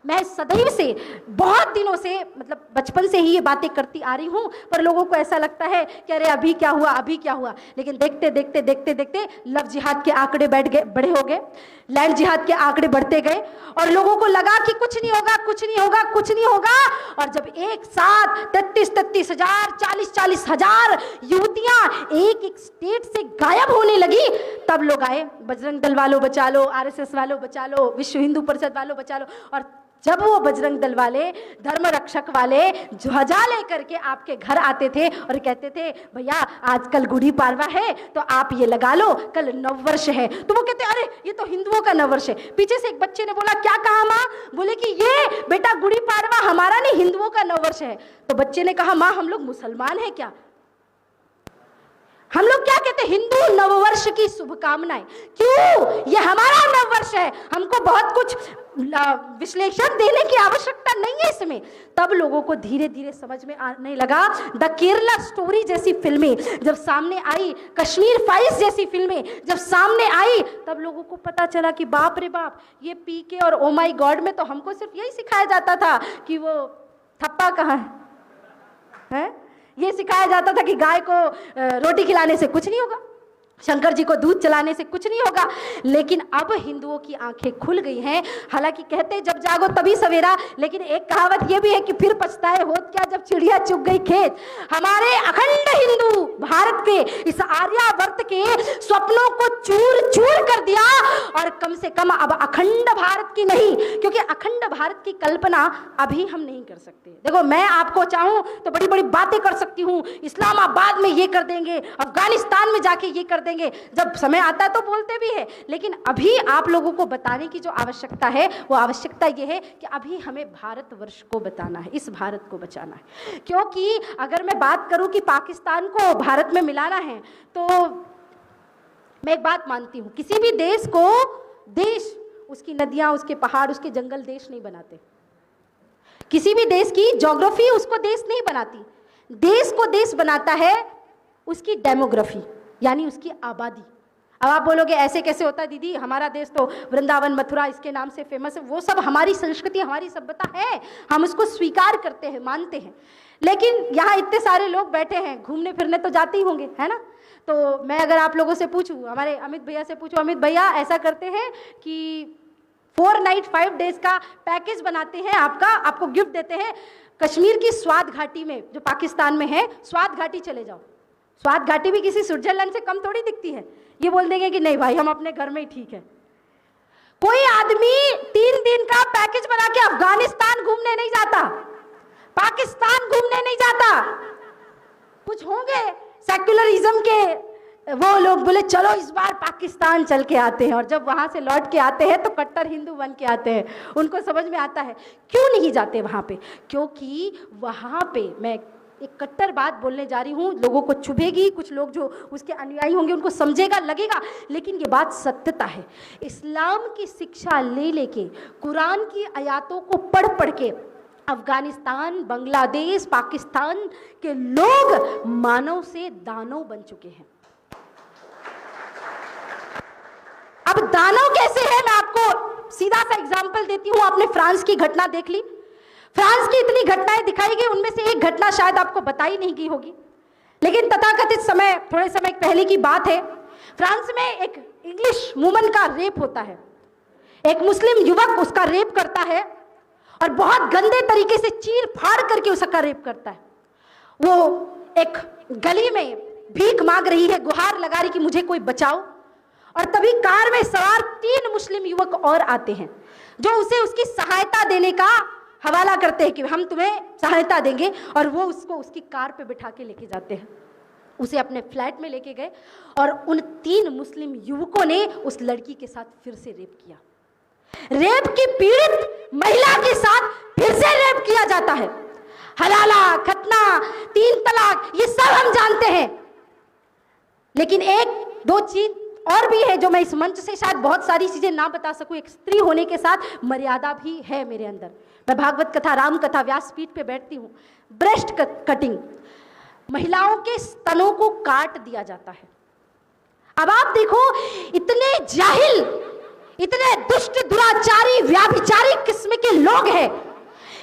मैं सदैव से, बहुत दिनों से, मतलब बचपन से ही ये बातें करती आ रही हूँ, पर लोगों को ऐसा लगता है कि अरे अभी क्या हुआ, अभी क्या हुआ। लेकिन देखते देखते देखते देखते लव जिहाद के आंकड़े बड़े हो गए, लैंड जिहाद के आंकड़े बढ़ते गए, और लोगों को लगा कि कुछ नहीं होगा, कुछ नहीं होगा, कुछ नहीं होगा। और जब एक साथ 33 हजार, 40 हजार युवतियां एक एक स्टेट से गायब होने लगी, तब लोग आए, बजरंग दल वालों बचा लो, RSS वालों बचा लो, विश्व हिंदू परिषद वालों बचा लो। और जब वो बजरंग दल वाले, धर्म रक्षक वाले ध्वजा लेकर के आपके घर आते थे और कहते थे भैया आजकल गुड़ी पाड़वा है तो आप ये लगा लो, कल नववर्ष है, तो वो कहते अरे ये तो हिंदुओं का नववर्ष है। पीछे से एक बच्चे ने बोला क्या कहा माँ? बोले कि ये बेटा गुड़ी पाड़वा हमारा नहीं, हिंदुओं का नववर्ष है। तो बच्चे ने कहा माँ हम लोग मुसलमान हैं क्या? हम लोग क्या कहते हैं? हिंदू नववर्ष की शुभकामनाएं। क्यों? ये हमारा नववर्ष है, हमको बहुत कुछ विश्लेषण देने की आवश्यकता नहीं है इसमें। तब लोगों को धीरे धीरे समझ में आने लगा। द केरला स्टोरी जैसी फिल्में जब सामने आई, कश्मीर फाइल्स जैसी फिल्में जब सामने आई, तब लोगों को पता चला कि बाप रे बाप, ये पीके और ओ माई गॉड में तो हमको सिर्फ यही सिखाया जाता था कि वो थप्पा कहाँ है? ये सिखाया जाता था कि गाय को रोटी खिलाने से कुछ नहीं होगा, शंकर जी को दूध चलाने से कुछ नहीं होगा। लेकिन अब हिंदुओं की आंखें खुल गई हैं। हालांकि कहते जब जागो तभी सवेरा, लेकिन एक कहावत यह भी है कि फिर पछताए होत क्या जब चिड़िया चुग गई खेत। हमारे अखंड हिंदू भारत के इस आर्यावर्त के स्वप्नों को चूर चूर कर दिया। और कम से कम अब अखंड भारत की नहीं, क्योंकि अखंड भारत की कल्पना अभी हम नहीं कर सकते। देखो, मैं आपको चाहूं तो बड़ी बड़ी बातें कर सकती हूँ, इस्लामाबाद में ये कर देंगे, अफगानिस्तान में जाके ये कर देंगे, जब समय आता है तो बोलते भी है। लेकिन अभी आप लोगों को बताने की जो आवश्यकता है, वो आवश्यकता ये है कि अभी हमें भारतवर्ष को बताना है, इस भारत को बचाना है। क्योंकि अगर मैं बात करूं कि पाकिस्तान को भारत में मिलाना है, तो मैं एक बात मानती हूं, किसी भी देश को देश उसकी नदियां, उसके पहाड़, उसके जंगल देश नहीं बनाते। किसी भी देश की ज्योग्राफी उसको देश नहीं बनाती। देश को देश बनाता है उसकी डेमोग्राफी, यानी उसकी आबादी। अब आप बोलोगे ऐसे कैसे होता है दीदी, हमारा देश तो वृंदावन मथुरा इसके नाम से फेमस है। वो सब हमारी संस्कृति, हमारी सभ्यता है, हम उसको स्वीकार करते हैं, मानते हैं। लेकिन यहाँ इतने सारे लोग बैठे हैं, घूमने फिरने तो जाते ही होंगे, है ना? तो मैं अगर आप लोगों से पूछूं, हमारे अमित भैया से पूछूं, अमित भैया ऐसा करते हैं कि 4 नाइट 5 डेज का पैकेज बनाते हैं, आपको गिफ्ट देते हैं, कश्मीर की स्वात घाटी में जो पाकिस्तान में है, स्वात घाटी चले जाओ। स्वात घाटी भी किसी स्विट्जरलैंड से कम थोड़ी दिखती है। ये बोल देंगे कि नहीं भाई, हम अपने घर में ही ठीक है। कोई आदमी 3 दिन का पैकेज बना के अफगानिस्तान घूमने नहीं जाता, पाकिस्तान घूमने नहीं जाता। कुछ होंगे सेक्युलरिज्म के वो लोग, बोले चलो इस बार पाकिस्तान चल के आते हैं, और जब वहां से लौट के आते हैं तो कट्टर हिंदू बन के आते हैं। उनको समझ में आता है क्यों नहीं जाते वहां पे, क्योंकि वहां पे, मैं एक कट्टर बात बोलने जा रही हूँ, लोगों को चुभेगी, कुछ लोग जो उसके अनुयायी होंगे उनको समझेगा, लगेगा, लेकिन ये बात सत्यता है। इस्लाम की शिक्षा ले लेके, कुरान की आयतों को पढ़ पढ़ के अफगानिस्तान, बांग्लादेश, पाकिस्तान के लोग मानव से दानव बन चुके हैं। अब दानव कैसे है, मैं आपको सीधा सा एग्जाम्पल देती हूँ। आपने फ्रांस की घटना देख ली, फ्रांस की इतनी घटनाएं दिखाई गई, उनमें से एक घटना शायद आपको बताई नहीं गई होगी, लेकिन तथाकथित थोड़े समय पहले की बात है। फ्रांस में एक इंग्लिश वुमन का रेप होता है, एक मुस्लिम युवक उसका रेप करता है, और बहुत गंदे तरीके से चीर फाड़ करके उसका रेप करता है। वो एक गली में भीख मांग रही है, गुहार लगा रही कि मुझे कोई बचाओ, और तभी कार में सवार 3 मुस्लिम युवक और आते हैं, जो उसे उसकी सहायता देने का हवाला करते हैं कि हम तुम्हें सहायता देंगे, और वो उसको उसकी कार पे बिठा के लेके जाते हैं। उसे अपने फ्लैट में लेके गए, और उन 3 मुस्लिम युवकों ने उस लड़की के साथ फिर से रेप किया। रेप की पीड़ित महिला के साथ फिर से रेप किया जाता है। हलाला, खतना, 3 तलाक, ये सब हम जानते हैं। लेकिन 1-2 चीज और भी है जो मैं इस मंच से शायद बहुत सारी चीजें ना बता सकूं। एक स्त्री होने के साथ मर्यादा भी है मेरे अंदर। मैं भागवत कथा, राम कथा, व्यासपीठ पे बैठती हूँ। ब्रेस्ट कटिंग, महिलाओं के स्तनों को काट दिया जाता है। अब आप देखो, इतने जाहिल, इतने दुष्ट, दुराचारी, व्याभिचारी किस्म के लोग हैं,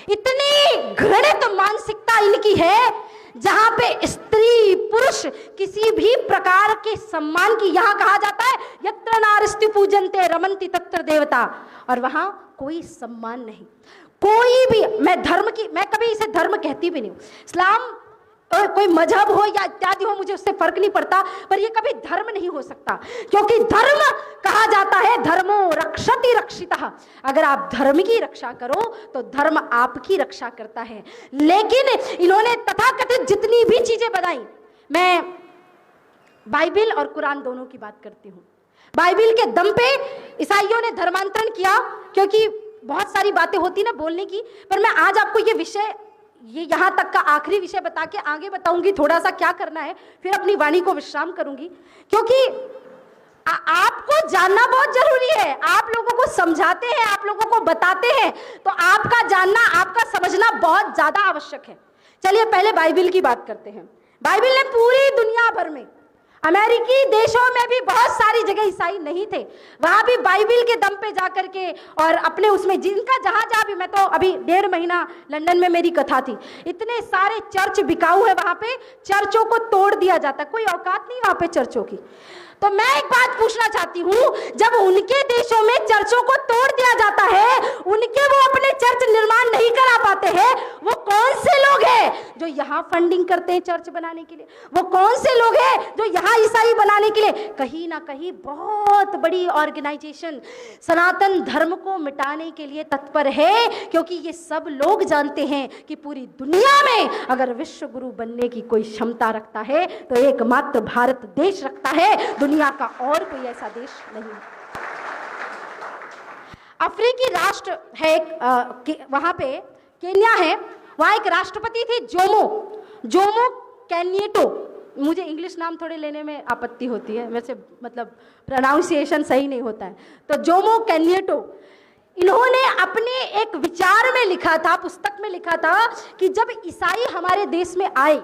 इतनी घृणित मानसिकता इनकी है, जहां पे स्त्री पुरुष किसी भी प्रकार के सम्मान की, यहां कहा जाता है यत्र नारस्ति पूजन्ते रमन्ति तत्र देवता, और वहां कोई सम्मान नहीं। कोई भी, मैं कभी इसे धर्म कहती भी नहीं हूं। इस्लाम कोई मजहब हो या इत्यादि हो, मुझे उससे फर्क नहीं पड़ता, पर ये कभी धर्म नहीं हो सकता, क्योंकि धर्म कहा जाता है धर्मो रक्षति रक्षितः। अगर आप धर्म की रक्षा करो तो धर्म आपकी रक्षा करता है। लेकिन इन्होंने तथाकथित जितनी भी चीजें बनाई, मैं बाइबिल और कुरान दोनों की बात करती हूँ। बाइबिल के दम पे ईसाइयों ने धर्मांतरण किया, क्योंकि बहुत सारी बातें होती ना बोलने की, पर मैं आज आपको ये यहाँ तक का आखिरी विषय बता के आगे बताऊंगी थोड़ा सा क्या करना है, फिर अपनी वाणी को विश्राम करूंगी। क्योंकि आपको जानना बहुत जरूरी है। आप लोगों को समझाते हैं, आप लोगों को बताते हैं, तो आपका जानना, आपका समझना बहुत ज्यादा आवश्यक है। चलिए पहले बाइबिल की बात करते हैं। बाइबिल ने पूरी दुनिया भर में, अमेरिकी देशों में भी बहुत सारी जगह ईसाई नहीं थे, वहां भी बाइबिल के दम पे जाकर के और अपने उसमें जिनका जहां भी, मैं तो अभी 1.5 महीना लंदन में मेरी कथा थी, इतने सारे चर्च बिकाऊ है वहां पे, चर्चों को तोड़ दिया जाता, कोई औकात नहीं वहां पे चर्चों की। तो मैं एक बात पूछना चाहती हूँ, जब उनके देशों में चर्चों को तोड़ दिया जाता है, उनके वो अपने चर्च निर्माण नहीं करा पाते हैं, वो कौन से लोग हैं जो यहाँ फंडिंग करते हैं चर्च बनाने के लिए? वो कौन से लोग हैं जो यहाँ ईसाई बनाने के लिए? कहीं ना कहीं बहुत बड़ी ऑर्गेनाइजेशन सनातन धर्म को मिटाने के लिए तत्पर है, क्योंकि ये सब लोग जानते हैं कि पूरी दुनिया में अगर विश्व गुरु बनने की कोई क्षमता रखता है तो एकमात्र भारत देश रखता है, दुनिया का और कोई ऐसा देश नहीं। अफ्रीकी राष्ट्र है वहां पे, केन्या है, वहां एक राष्ट्रपति थे जोमो केन्येटो। मुझे इंग्लिश नाम थोड़े लेने में आपत्ति होती है, वैसे मतलब प्रोनाउंसिएशन सही नहीं होता है, तो जोमो केन्येटो, इन्होंने अपने एक विचार में लिखा था, पुस्तक में लिखा था कि जब ईसाई हमारे देश में आए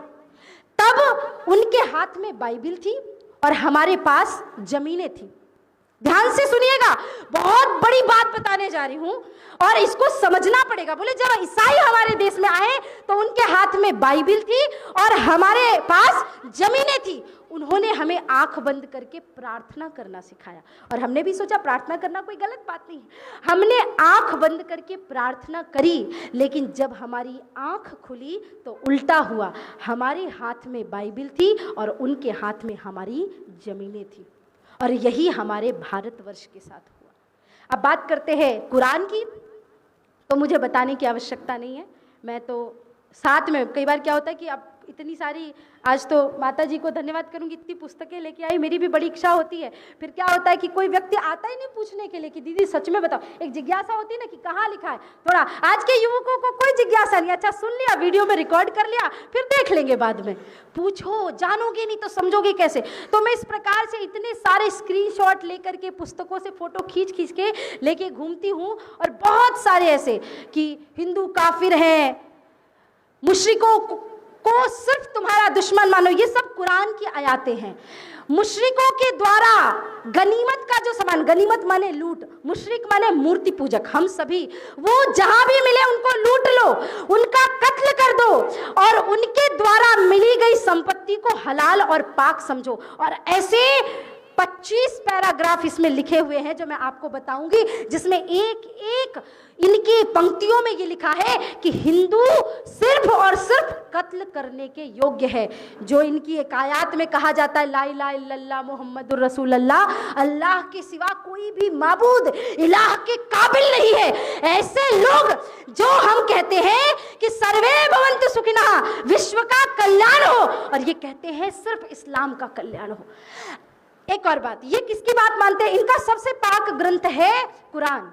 तब उनके हाथ में बाइबिल थी और हमारे पास जमीनें थी। ध्यान से सुनिएगा, बहुत बड़ी बात बताने जा रही हूं और इसको समझना पड़ेगा। बोले जब ईसाई हमारे देश में आए तो उनके हाथ में बाइबिल थी और हमारे पास जमीनें थी। उन्होंने हमें आंख बंद करके प्रार्थना करना सिखाया और हमने भी सोचा प्रार्थना करना कोई गलत बात नहीं है। हमने आंख बंद करके प्रार्थना करी, लेकिन जब हमारी आंख खुली तो उल्टा हुआ, हमारे हाथ में बाइबिल थी और उनके हाथ में हमारी जमीनें थी। और यही हमारे भारतवर्ष के साथ हुआ। अब बात करते हैं कुरान की, तो मुझे बताने की आवश्यकता नहीं है, मैं तो साथ में, कई बार क्या होता है कि अब इतनी सारी, आज तो माता जी को धन्यवाद करूंगी, इतनी पुस्तकें लेके आई, मेरी भी बड़ी इच्छा होती है। फिर क्या होता है कि कोई व्यक्ति आता ही नहीं पूछने के लिए कि दीदी सच में बताओ, एक जिज्ञासा होती है ना कि कहाँ लिखा है। थोड़ा आज के युवकों को कोई जिज्ञासा नहीं, अच्छा सुन लिया, वीडियो में रिकॉर्ड कर लिया, फिर देख लेंगे बाद में। पूछो, जानोगे नहीं तो समझोगे कैसे? तो मैं इस प्रकार से इतने सारे स्क्रीनशॉट लेकर के, पुस्तकों से फोटो खींच के लेके घूमती हूँ, और बहुत सारे ऐसे कि हिंदू काफिर हैं, मुशरिकों को सिर्फ तुम्हारा दुश्मन मानो, ये सब कुरान की आयातें हैं। मुशरिकों के द्वारा गनीमत का जो सामान, गनीमत माने लूट, मुशरिक माने मूर्ति पूजक, हम सभी, वो जहां भी मिले उनको लूट लो, उनका कत्ल कर दो और उनके द्वारा मिली गई संपत्ति को हलाल और पाक समझो। और ऐसे 25 पैराग्राफ इसमें लिखे हुए हैं जो मैं आपको बताऊंगी, जिसमें एक एक इनकी पंक्तियों में ये लिखा है कि हिंदू सिर्फ और सिर्फ कत्ल करने के योग्य है। जो इनकी एक आयत में कहा जाता है ला इलाहा इल्लल्लाह मुहम्मदुर रसूलुल्लाह, अल्लाह के सिवा कोई भी माबूद इलाह के काबिल नहीं है। ऐसे लोग जो हम कहते हैं कि सर्वे भवन्तु सुखिनः, विश्व का कल्याण हो, और ये कहते हैं सिर्फ इस्लाम का कल्याण हो। एक और बात, ये किसकी बात मानते हैं? इनका सबसे पाक ग्रंथ है कुरान।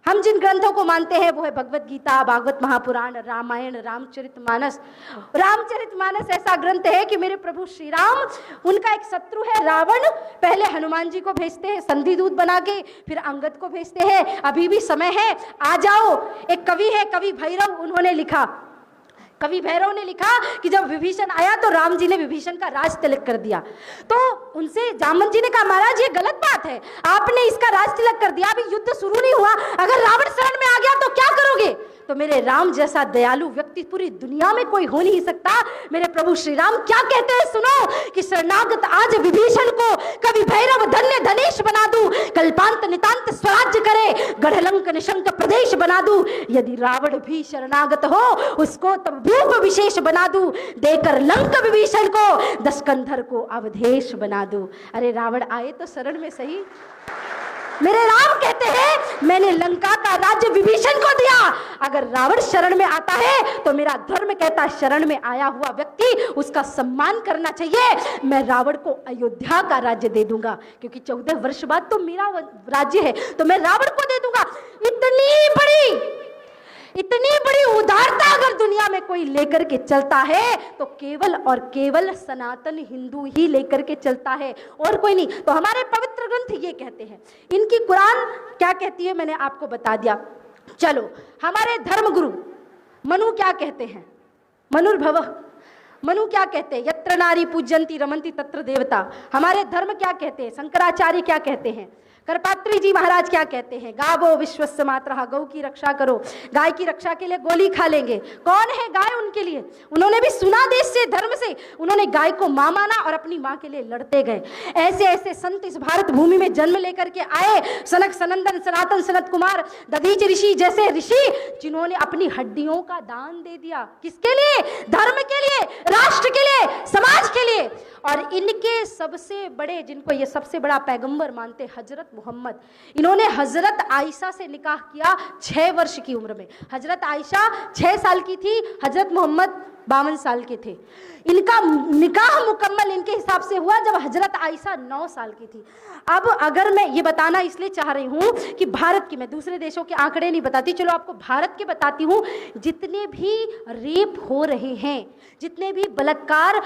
हम जिन ग्रंथों को मानते हैं वो है भगवत गीता, भागवत महापुराण, रामायण, रामचरितमानस। रामचरितमानस ऐसा ग्रंथ है कि मेरे प्रभु श्री राम, उनका एक शत्रु है रावण, पहले हनुमान जी को भेजते हैं संधि दूत बना के, फिर अंगद को भेजते हैं, अभी भी समय है आ जाओ। एक कवि है, कवि भैरव, उन्होंने लिखा, कवि भैरव ने लिखा कि जब विभीषण आया तो राम जी ने विभीषण का राज तिलक कर दिया। तो उनसे जामन जी ने कहा महाराज ये गलत बात है, आपने इसका राज तिलक कर दिया, अभी युद्ध शुरू नहीं हुआ, अगर रावण शरण में आ गया तो क्या करोगे? तो मेरे राम जैसा दयालु व्यक्ति पूरी दुनिया में कोई हो नहीं सकता। मेरे प्रभु श्री राम क्या कहते हैं सुनो, कि शरणागत आज विभीषण को कवि भैरव धन्य धनेश बना दूं, कल्पांत नितांत स्वराज्य करे, गढ़लंक निशंक प्रदेश बना दूं, यदि रावण भी शरणागत हो उसको तब भूप विशेष बना दूं, देकर लंक विभीषण को दशकंधर को अवधेश बना दूं। अरे रावण आए तो शरण में सही। मेरे राम कहते हैं मैंने लंका का राज्य विभीषण को दिया, अगर रावण शरण में आता है तो मेरा धर्म कहता है शरण में आया हुआ व्यक्ति उसका सम्मान करना चाहिए। मैं रावण को अयोध्या का राज्य दे दूंगा, क्योंकि 14 वर्ष बाद तो मेरा राज्य है, तो मैं रावण को दे दूंगा। इतनी बड़ी उदारता अगर दुनिया में कोई लेकर के चलता है तो केवल और केवल सनातन हिंदू ही लेकर के चलता है, और कोई नहीं। तो हमारे पवित्र ग्रंथ ये कहते हैं। इनकी कुरान क्या कहती है मैंने आपको बता दिया। चलो, हमारे धर्मगुरु मनु क्या कहते हैं? मनुर्भवः, मनु क्या कहते हैं? यत्र नारी पूज्यंती रमंती तत्र देवता। हमारे धर्म क्या कहते हैं? शंकराचार्य क्या कहते हैं? करपात्री जी महाराज क्या कहते हैं? गावो विश्वस्य मातरः, गौ की रक्षा करो। गाय की रक्षा के लिए गोली खा लेंगे। कौन है गाय उनके लिए? उन्होंने भी सुना देश से, धर्म से, उन्होंने गाय को मां माना और अपनी मां के लिए लड़ते गए। ऐसे ऐसे संत इस भारत भूमि में जन्म लेकर के आए, सनक सनंदन सनातन सनत कुमार दधीच ऋषि जैसे ऋषि, जिन्होंने अपनी हड्डियों का दान दे दिया। किसके लिए? धर्म के लिए, राष्ट्र के लिए, समाज के लिए। और इनके सबसे बड़े, जिनको ये सबसे बड़ा पैगंबर मानते, हजरत मोहम्मद, इन्होंने हजरत आयशा से निकाह किया 6 वर्ष की उम्र में। हजरत आयशा 6 साल की थी, हजरत मोहम्मद 52 साल के थे। इनका निकाह मुकम्मल इनके हिसाब से हुआ जब हजरत आयशा 9 साल की थी। अब अगर मैं ये बताना इसलिए चाह रही हूँ कि भारत की, मैं दूसरे देशों के आंकड़े नहीं बताती, चलो आपको भारत के बताती हूँ। जितने भी रेप हो रहे हैं, जितने भी बलात्कार,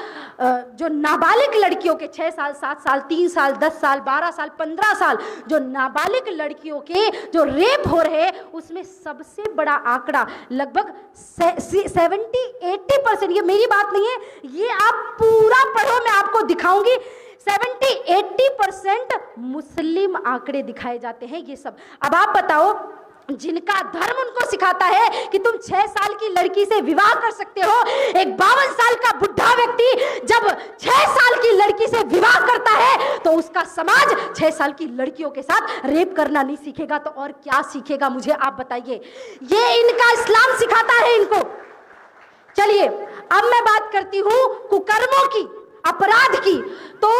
जो नाबालिग लड़कियों के 6 साल 7 साल 3 साल 10 साल 12 साल 15 साल जो नाबालिग लड़कियों के जो रेप हो रहे हैं, उसमें सबसे बड़ा आंकड़ा लगभग 70-80%, ये मेरी बात नहीं है, ये आप पूरा पढ़ो, मैं आपको दिखाऊंगी। 70-80% मुस्लिम आंकड़े दिखाए जाते हैं ये सब। अब आप बताओ, जिनका धर्म उनको सिखाता है कि तुम 6 साल की लड़की से विवाह कर सकते हो, एक 52 साल का बुढ़ा व्यक्ति जब 6 साल की लड़की से विवाह करता है तो उसका समाज 6 साल की लड़कियों के साथ रेप करना नहीं सीखेगा तो और क्या सीखेगा? मुझे आप बताइए। ये इनका इस्लाम सिखाता है इनको। चलिए, अब मैं बात करती हूं कुकर्मों की, अपराध की। तो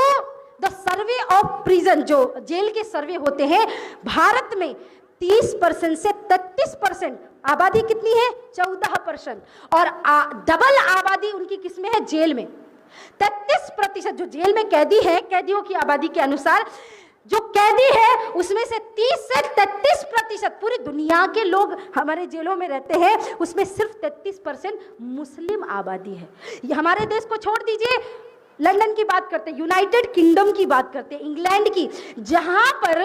द सर्वे ऑफ प्रिजन, जो जेल के सर्वे होते हैं, भारत में 30% से 33% आबादी कितनी है? 14%। और डबल आबादी उनकी किसमें है? जेल में। 33% जो जेल में कैदी है, कैदियों की आबादी के अनुसार जो कैदी है उसमें से 30 से 33% पूरी दुनिया के लोग हमारे जेलों में रहते हैं, उसमें सिर्फ 33% मुस्लिम आबादी है। ये हमारे देश को छोड़ दीजिए, लंदन की बात करते हैं, यूनाइटेड किंगडम की बात करते हैं, इंग्लैंड की, जहां पर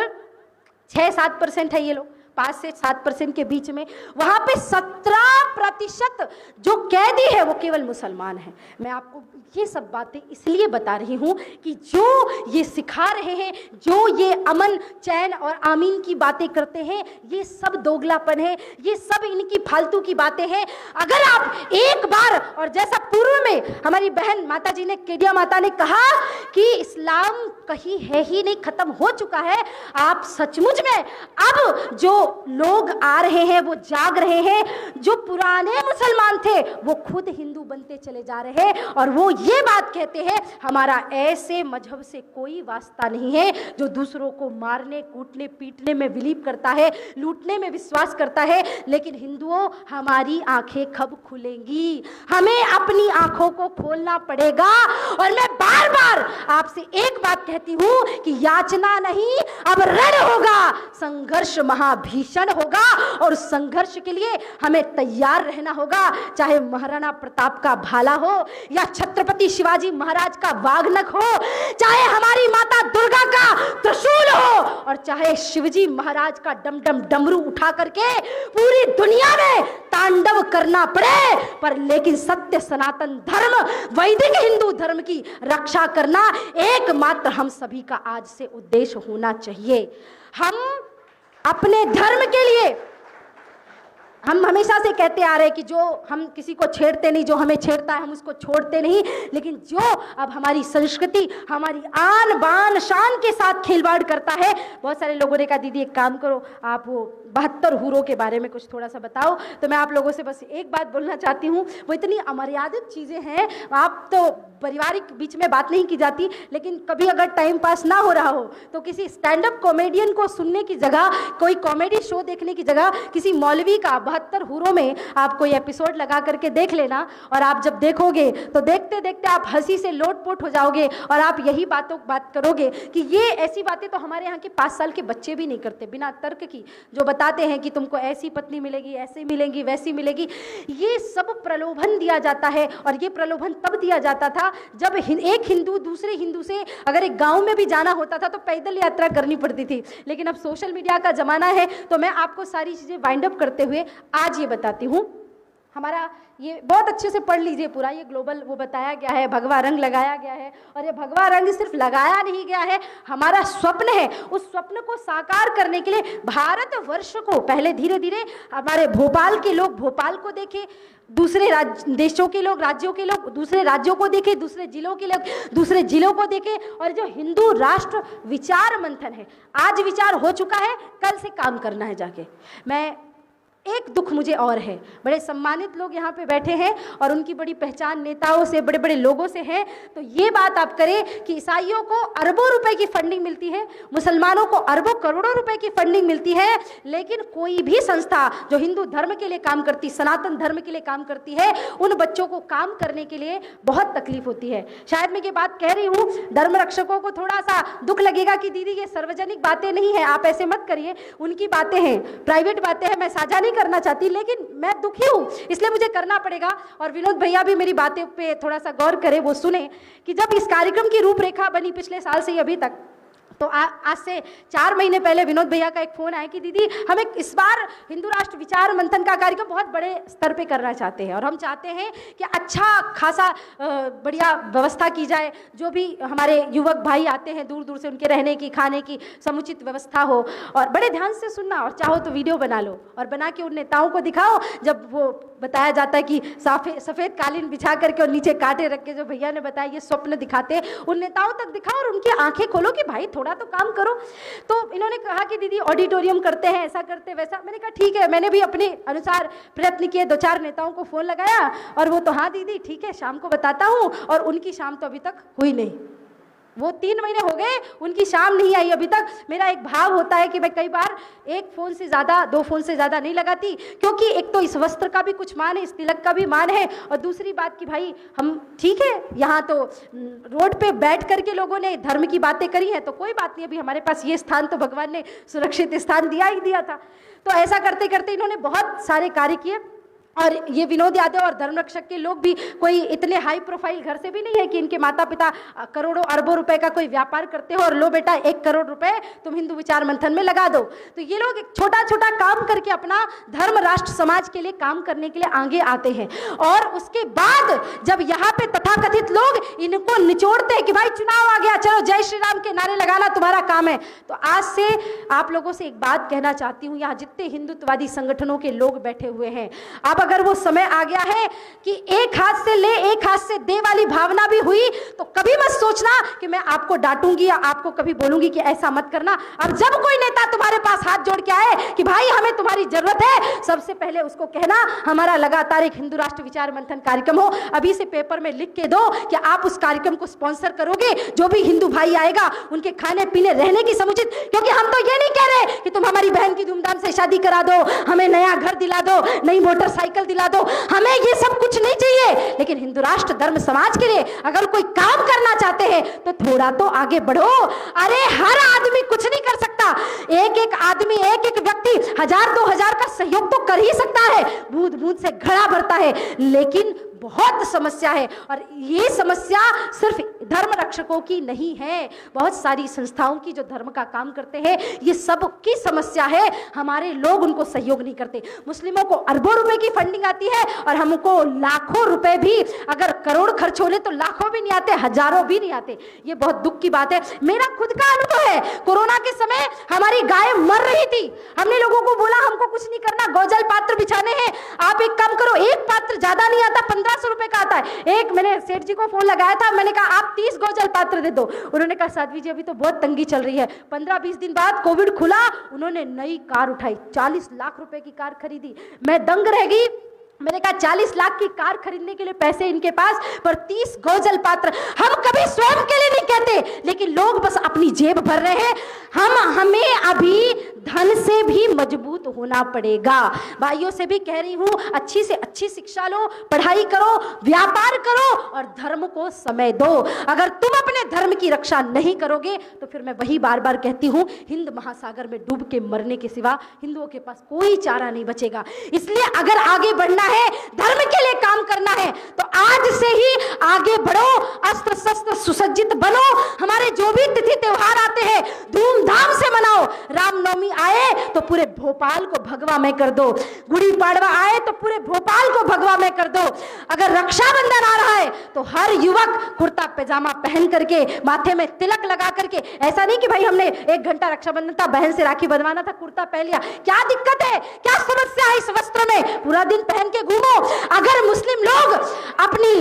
6-7% है ये लोग, 5 से 7% के बीच में, वहां पे 17% जो कैदी है वो केवल मुसलमान है। मैं आपको ये सब बातें इसलिए बता रही हूं कि जो ये सिखा रहे हैं, जो ये अमन चैन और आमीन की बातें करते हैं, ये सब दोगलापन है, ये सब इनकी फालतू की बातें हैं। अगर आप एक बार, और जैसा पूर्व में हमारी बहन माता जी ने, केडिया माता ने कहा कि इस्लाम कहीं है ही नहीं, खत्म हो चुका है, आप सचमुच में अब जो लोग आ रहे हैं वो जाग रहे हैं, जो पुराने मुसलमान थे वो खुद हिंदू बनते चले जा रहे हैं और वो ये बात कहते हैं हमारा ऐसे मजहब से कोई वास्ता नहीं है जो दूसरों को मारने, कूटने, पीटने में बिलीव करता है, लूटने में विश्वास करता है। लेकिन हिंदुओं, हमारी आंखें कब खुलेंगी? हमें अपनी आंखों को खोलना पड़ेगा। और मैं बार बार आपसे एक बात कहती हूं कि याचना नहीं, अब रण होगा, संघर्ष महाभीषण होगा और उस संघर्ष के लिए हमें तैयार रहना होगा। चाहे महाराणा प्रताप का भाला हो या छत्रपति शिवाजी महाराज का वाघनख हो, चाहे हमारी माता दुर्गा का त्रिशूल हो और चाहे शिवजी महाराज का डमडम डमरू उठा करके पूरी दुनिया में तांडव करना पड़े, पर लेकिन सत्य सनातन धर्म, वैदिक हिंदू धर्म की रक्षा करना एकमात्र हम सभी का आज से उद्देश्य होना चाहिए। हम अपने धर्म के लिए, हम हमेशा से कहते आ रहे हैं कि जो हम किसी को छेड़ते नहीं, जो हमें छेड़ता है हम उसको छोड़ते नहीं, लेकिन जो अब हमारी संस्कृति, हमारी आन बान शान के साथ खिलवाड़ करता है, बहुत सारे लोगों ने कहा दीदी एक काम करो, आप वो 72 हूरों के बारे में कुछ थोड़ा सा बताओ। तो मैं आप लोगों से बस एक बात बोलना चाहती हूँ, वो इतनी अमर्यादित चीज़ें हैं, आप तो पारिवारिक बीच में बात नहीं की जाती, लेकिन कभी अगर टाइम पास ना हो रहा हो तो किसी स्टैंड अप कॉमेडियन को सुनने की जगह, कोई कॉमेडी शो देखने की जगह, किसी मौलवी का 72 हूरों में आप कोई एपिसोड लगा करके देख लेना, और आप जब देखोगे तो देखते देखते आप हंसी से लोटपोट हो जाओगे और आप यही बात करोगे कि ये ऐसी बातें तो हमारे यहाँ के 5 साल के बच्चे भी नहीं करते, बिना तर्क की जो बताते हैं कि तुमको ऐसी पत्नी मिलेगी, ऐसे मिलेगी, वैसी मिलेगी। ये सब प्रलोभन दिया जाता है, और ये प्रलोभन तब दिया जाता था जब एक हिंदू दूसरे हिंदू से अगर एक गांव में भी जाना होता था तो पैदल यात्रा करनी पड़ती थी। लेकिन अब सोशल मीडिया का ज़माना है, तो मैं आपको सारी चीज़ें वाइंड अप करते हुए आज ये बताती हूँ। हमारा ये बहुत अच्छे से पढ़ लीजिए पूरा, ये ग्लोबल वो बताया गया है, भगवा रंग लगाया गया है, और ये भगवा रंग सिर्फ लगाया नहीं गया है, हमारा स्वप्न है। उस स्वप्न को साकार करने के लिए भारतवर्ष को पहले धीरे धीरे हमारे भोपाल के लोग भोपाल को देखें, दूसरे देशों के लोग, राज्यों के लोग दूसरे राज्यों को देखें, दूसरे जिलों के लोग दूसरे जिलों को देखें, और जो हिंदू राष्ट्र विचार मंथन है, आज विचार हो चुका है, कल से काम करना है जाके। मैं एक दुख मुझे और है, बड़े सम्मानित लोग यहाँ पे बैठे हैं और उनकी बड़ी पहचान नेताओं से, बड़े बड़े लोगों से है, तो ये बात आप करें कि ईसाइयों को अरबों रुपए की फंडिंग मिलती है, मुसलमानों को अरबों करोड़ों रुपए की फंडिंग मिलती है, लेकिन कोई भी संस्था जो हिंदू धर्म के लिए काम करती, सनातन धर्म के लिए काम करती है, उन बच्चों को काम करने के लिए बहुत तकलीफ होती है। शायद मैं ये बात कह रही हूँ, धर्म रक्षकों को थोड़ा सा दुख लगेगा कि दीदी ये सार्वजनिक बातें नहीं है, आप ऐसे मत करिए, उनकी बातें हैं, प्राइवेट बातें हैं, मैं साझा नहीं करना चाहती, लेकिन मैं दुखी हूं इसलिए मुझे करना पड़ेगा। और विनोद भैया भी मेरी बातें पे थोड़ा सा गौर करें, वो सुने कि जब इस कार्यक्रम की रूपरेखा बनी पिछले साल से अभी तक, तो आज से 4 महीने पहले विनोद भैया का एक फ़ोन आया कि दीदी हमें इस बार हिंदू राष्ट्र विचार मंथन का कार्यक्रम बहुत बड़े स्तर पे करना चाहते हैं, और हम चाहते हैं कि अच्छा खासा बढ़िया व्यवस्था की जाए, जो भी हमारे युवक भाई आते हैं दूर दूर से, उनके रहने की, खाने की समुचित व्यवस्था हो, और बड़े ध्यान से सुनना, और चाहो तो वीडियो बना लो और बना के उन नेताओं को दिखाओ। जब वो बताया जाता है कि सफ़ेद कालीन बिछा करके और नीचे कांटे रख के, जो भैया ने बताया ये स्वप्न दिखाते, उन नेताओं तक दिखाओ और उनकी आंखें खोलो कि भाई थोड़ा तो काम करो। तो इन्होंने कहा कि दीदी ऑडिटोरियम करते हैं, ऐसा करते वैसा। मैंने कहा ठीक है, मैंने भी अपने अनुसार प्रयत्न किए, 2-4 नेताओं को फ़ोन लगाया, और वो तो हाँ दीदी ठीक है शाम को बताता हूँ, और उनकी शाम तो अभी तक हुई नहीं। वो 3 महीने हो गए, उनकी शाम नहीं आई अभी तक। मेरा एक भाव होता है कि मैं कई बार एक फ़ोन से ज़्यादा, 2 फ़ोन से ज़्यादा नहीं लगाती, क्योंकि एक तो इस वस्त्र का भी कुछ मान है, इस तिलक का भी मान है, और दूसरी बात कि भाई हम ठीक है यहाँ तो रोड पे बैठ करके लोगों ने धर्म की बातें करी हैं, तो कोई बात नहीं, अभी हमारे पास ये स्थान तो भगवान ने सुरक्षित स्थान दिया ही दिया था। तो ऐसा करते करते इन्होंने बहुत सारे कार्य किए, और ये विनोद यादव और धर्मरक्षक के लोग भी कोई इतने हाई प्रोफाइल घर से भी नहीं है कि इनके माता पिता करोड़ों अरबों रुपए का कोई व्यापार करते हो और लो बेटा 1 करोड़ रुपए तुम हिंदू विचार मंथन में लगा दो। तो ये लोग एक छोटा छोटा काम करके अपना धर्म राष्ट्र समाज के लिए काम करने के लिए आगे आते हैं, और उसके बाद जब यहाँ पे तथाकथित लोग इनको निचोड़ते हैं कि भाई चुनाव आ गया, चलो जय श्री राम के नारे लगाना तुम्हारा काम है, तो आज से आप लोगों से एक बात कहना चाहती हूँ, यहाँ जितने हिंदुत्ववादी संगठनों के लोग बैठे हुए हैं, आप अगर वो समय आ गया है कि एक हाथ से ले एक हाथ से दे वाली भावना भी हुई, तो कभी मत सोचना कि मैं आपको डांटूंगी या आपको कभी बोलूंगी कि ऐसा मत करना। अब जब कोई नेता तुम्हारे पास हाथ जोड़ के आए कि भाई हमें तुम्हारी जरूरत है, सबसे पहले उसको कहना हमारा लगातार एक हिंदू राष्ट्र विचार मंथन कार्यक्रम हो, अभी से पेपर में लिख के दो कि आप उस कार्यक्रम को स्पॉन्सर करोगे, जो भी हिंदू भाई आएगा उनके खाने पीने रहने की समुचित, क्योंकि हम तो ये नहीं कह रहे कि तुम हमारी बहन की धूमधाम से शादी करा दो, हमें नया घर दिला दो, नई मोटरसाइकिल दिला दो, हमें ये सब कुछ नहीं चाहिए, लेकिन हिंदू राष्ट्र धर्म समाज के लिए अगर कोई काम करना चाहते हैं तो थोड़ा तो आगे बढ़ो। अरे हर आदमी कुछ नहीं कर सकता, एक एक आदमी, एक एक व्यक्ति 1000-2000 का सहयोग तो कर ही सकता है, बूंद बूंद से घड़ा भरता है, लेकिन बहुत समस्या है, और ये समस्या सिर्फ धर्म रक्षकों की नहीं है, बहुत सारी संस्थाओं की जो धर्म का काम करते हैं, ये सब की समस्या है। हमारे लोग उनको सहयोग नहीं करते। मुस्लिमों को अरबों रुपए की फंडिंग आती है, और हमको लाखों रुपए भी, अगर करोड़ खर्च होने तो लाखों भी नहीं आते, हजारों भी नहीं आते। ये बहुत दुख की बात है। मेरा खुद का अनुभव है, कोरोना के समय हमारी गाय मर रही थी, हमने लोगों को बोला हमको कुछ नहीं करना, गौजल पात्र बिछाने हैं, आप एक काम करो, एक पात्र ज्यादा नहीं आता, 1500 रुपए का आता है। एक मैंने सेठ जी को फोन लगाया था, मैंने कहा आप 30 गौजल पात्र दे दो। उन्होंने कहा साध्वी जी अभी तो बहुत तंगी चल रही है। 15-20 दिन बाद कोविड खुला, उन्होंने नई कार उठाई, 40 लाख रुपए की कार खरीदी। मैं दंग रह गई मैंने कहा 40 लाख की कार खरीदने के लिए पैसे इनके पास, पर 30 गौ पात्र। हम कभी स्वयं के लिए नहीं कहते, लेकिन लोग बस अपनी जेब भर रहे हैं। हमें अभी धन से भी मजबूत होना पड़ेगा। भाइयों से भी कह रही हूं, अच्छी से अच्छी शिक्षा लो, पढ़ाई करो, व्यापार करो और धर्म को समय दो। अगर तुम अपने धर्म की रक्षा नहीं करोगे तो फिर मैं वही बार बार कहती हूं, हिंद महासागर में डूब के मरने के सिवा हिंदुओं के पास कोई चारा नहीं बचेगा। इसलिए अगर आगे बढ़ना है, धर्म के लिए काम करना है, तो आज से ही आगे बढ़ो, अस्त्र शस्त्र सुसज्जित बनो। हमारे जो भी तिथि त्योहार आते हैं धूमधाम से मनाओ। रामनवमी आए तो पूरे भोपाल को भगवामय कर दो, गुड़ी पाड़वा आए तो पूरे भोपाल को भगवामय कर दो। अगर रक्षाबंधन आ रहा है तो हर युवक कुर्ता पैजामा पहन करके, माथे में तिलक लगा करके, ऐसा नहीं कि भाई हमने 1 घंटा रक्षाबंधन था, बहन से राखी बंधवाना था, कुर्ता पहन लिया। क्या दिक्कत है, क्या समस्या है इस वस्त्र में? पूरा दिन पहन के घूमो। अगर मुस्लिम लोग अपनी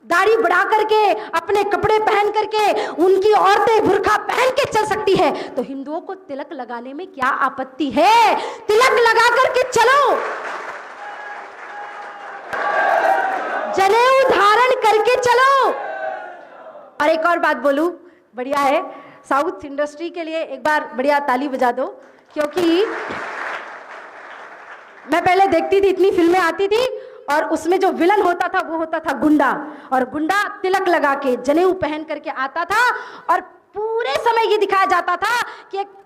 दाढ़ी बढ़ा करके, अपने कपड़े पहन करके, उनकी औरतें बुर्खा पहन के चल सकती है, तो हिंदुओं को तिलक लगाने में क्या आपत्ति है? तिलक लगा करके चलो, जनेऊ धारण करके चलो। और एक और बात बोलूं, बढ़िया है, साउथ इंडस्ट्री के लिए एक बार बढ़िया ताली बजा दो, क्योंकि मैं पहले देखती थी, इतनी फिल्में आती थी और उसमें जो विलन होता था वो होता था गुंडा, और गुंडा तिलक लगा के जनेऊ पहन करके आता था और पूरे समय ये दिखाया जाता था कि एक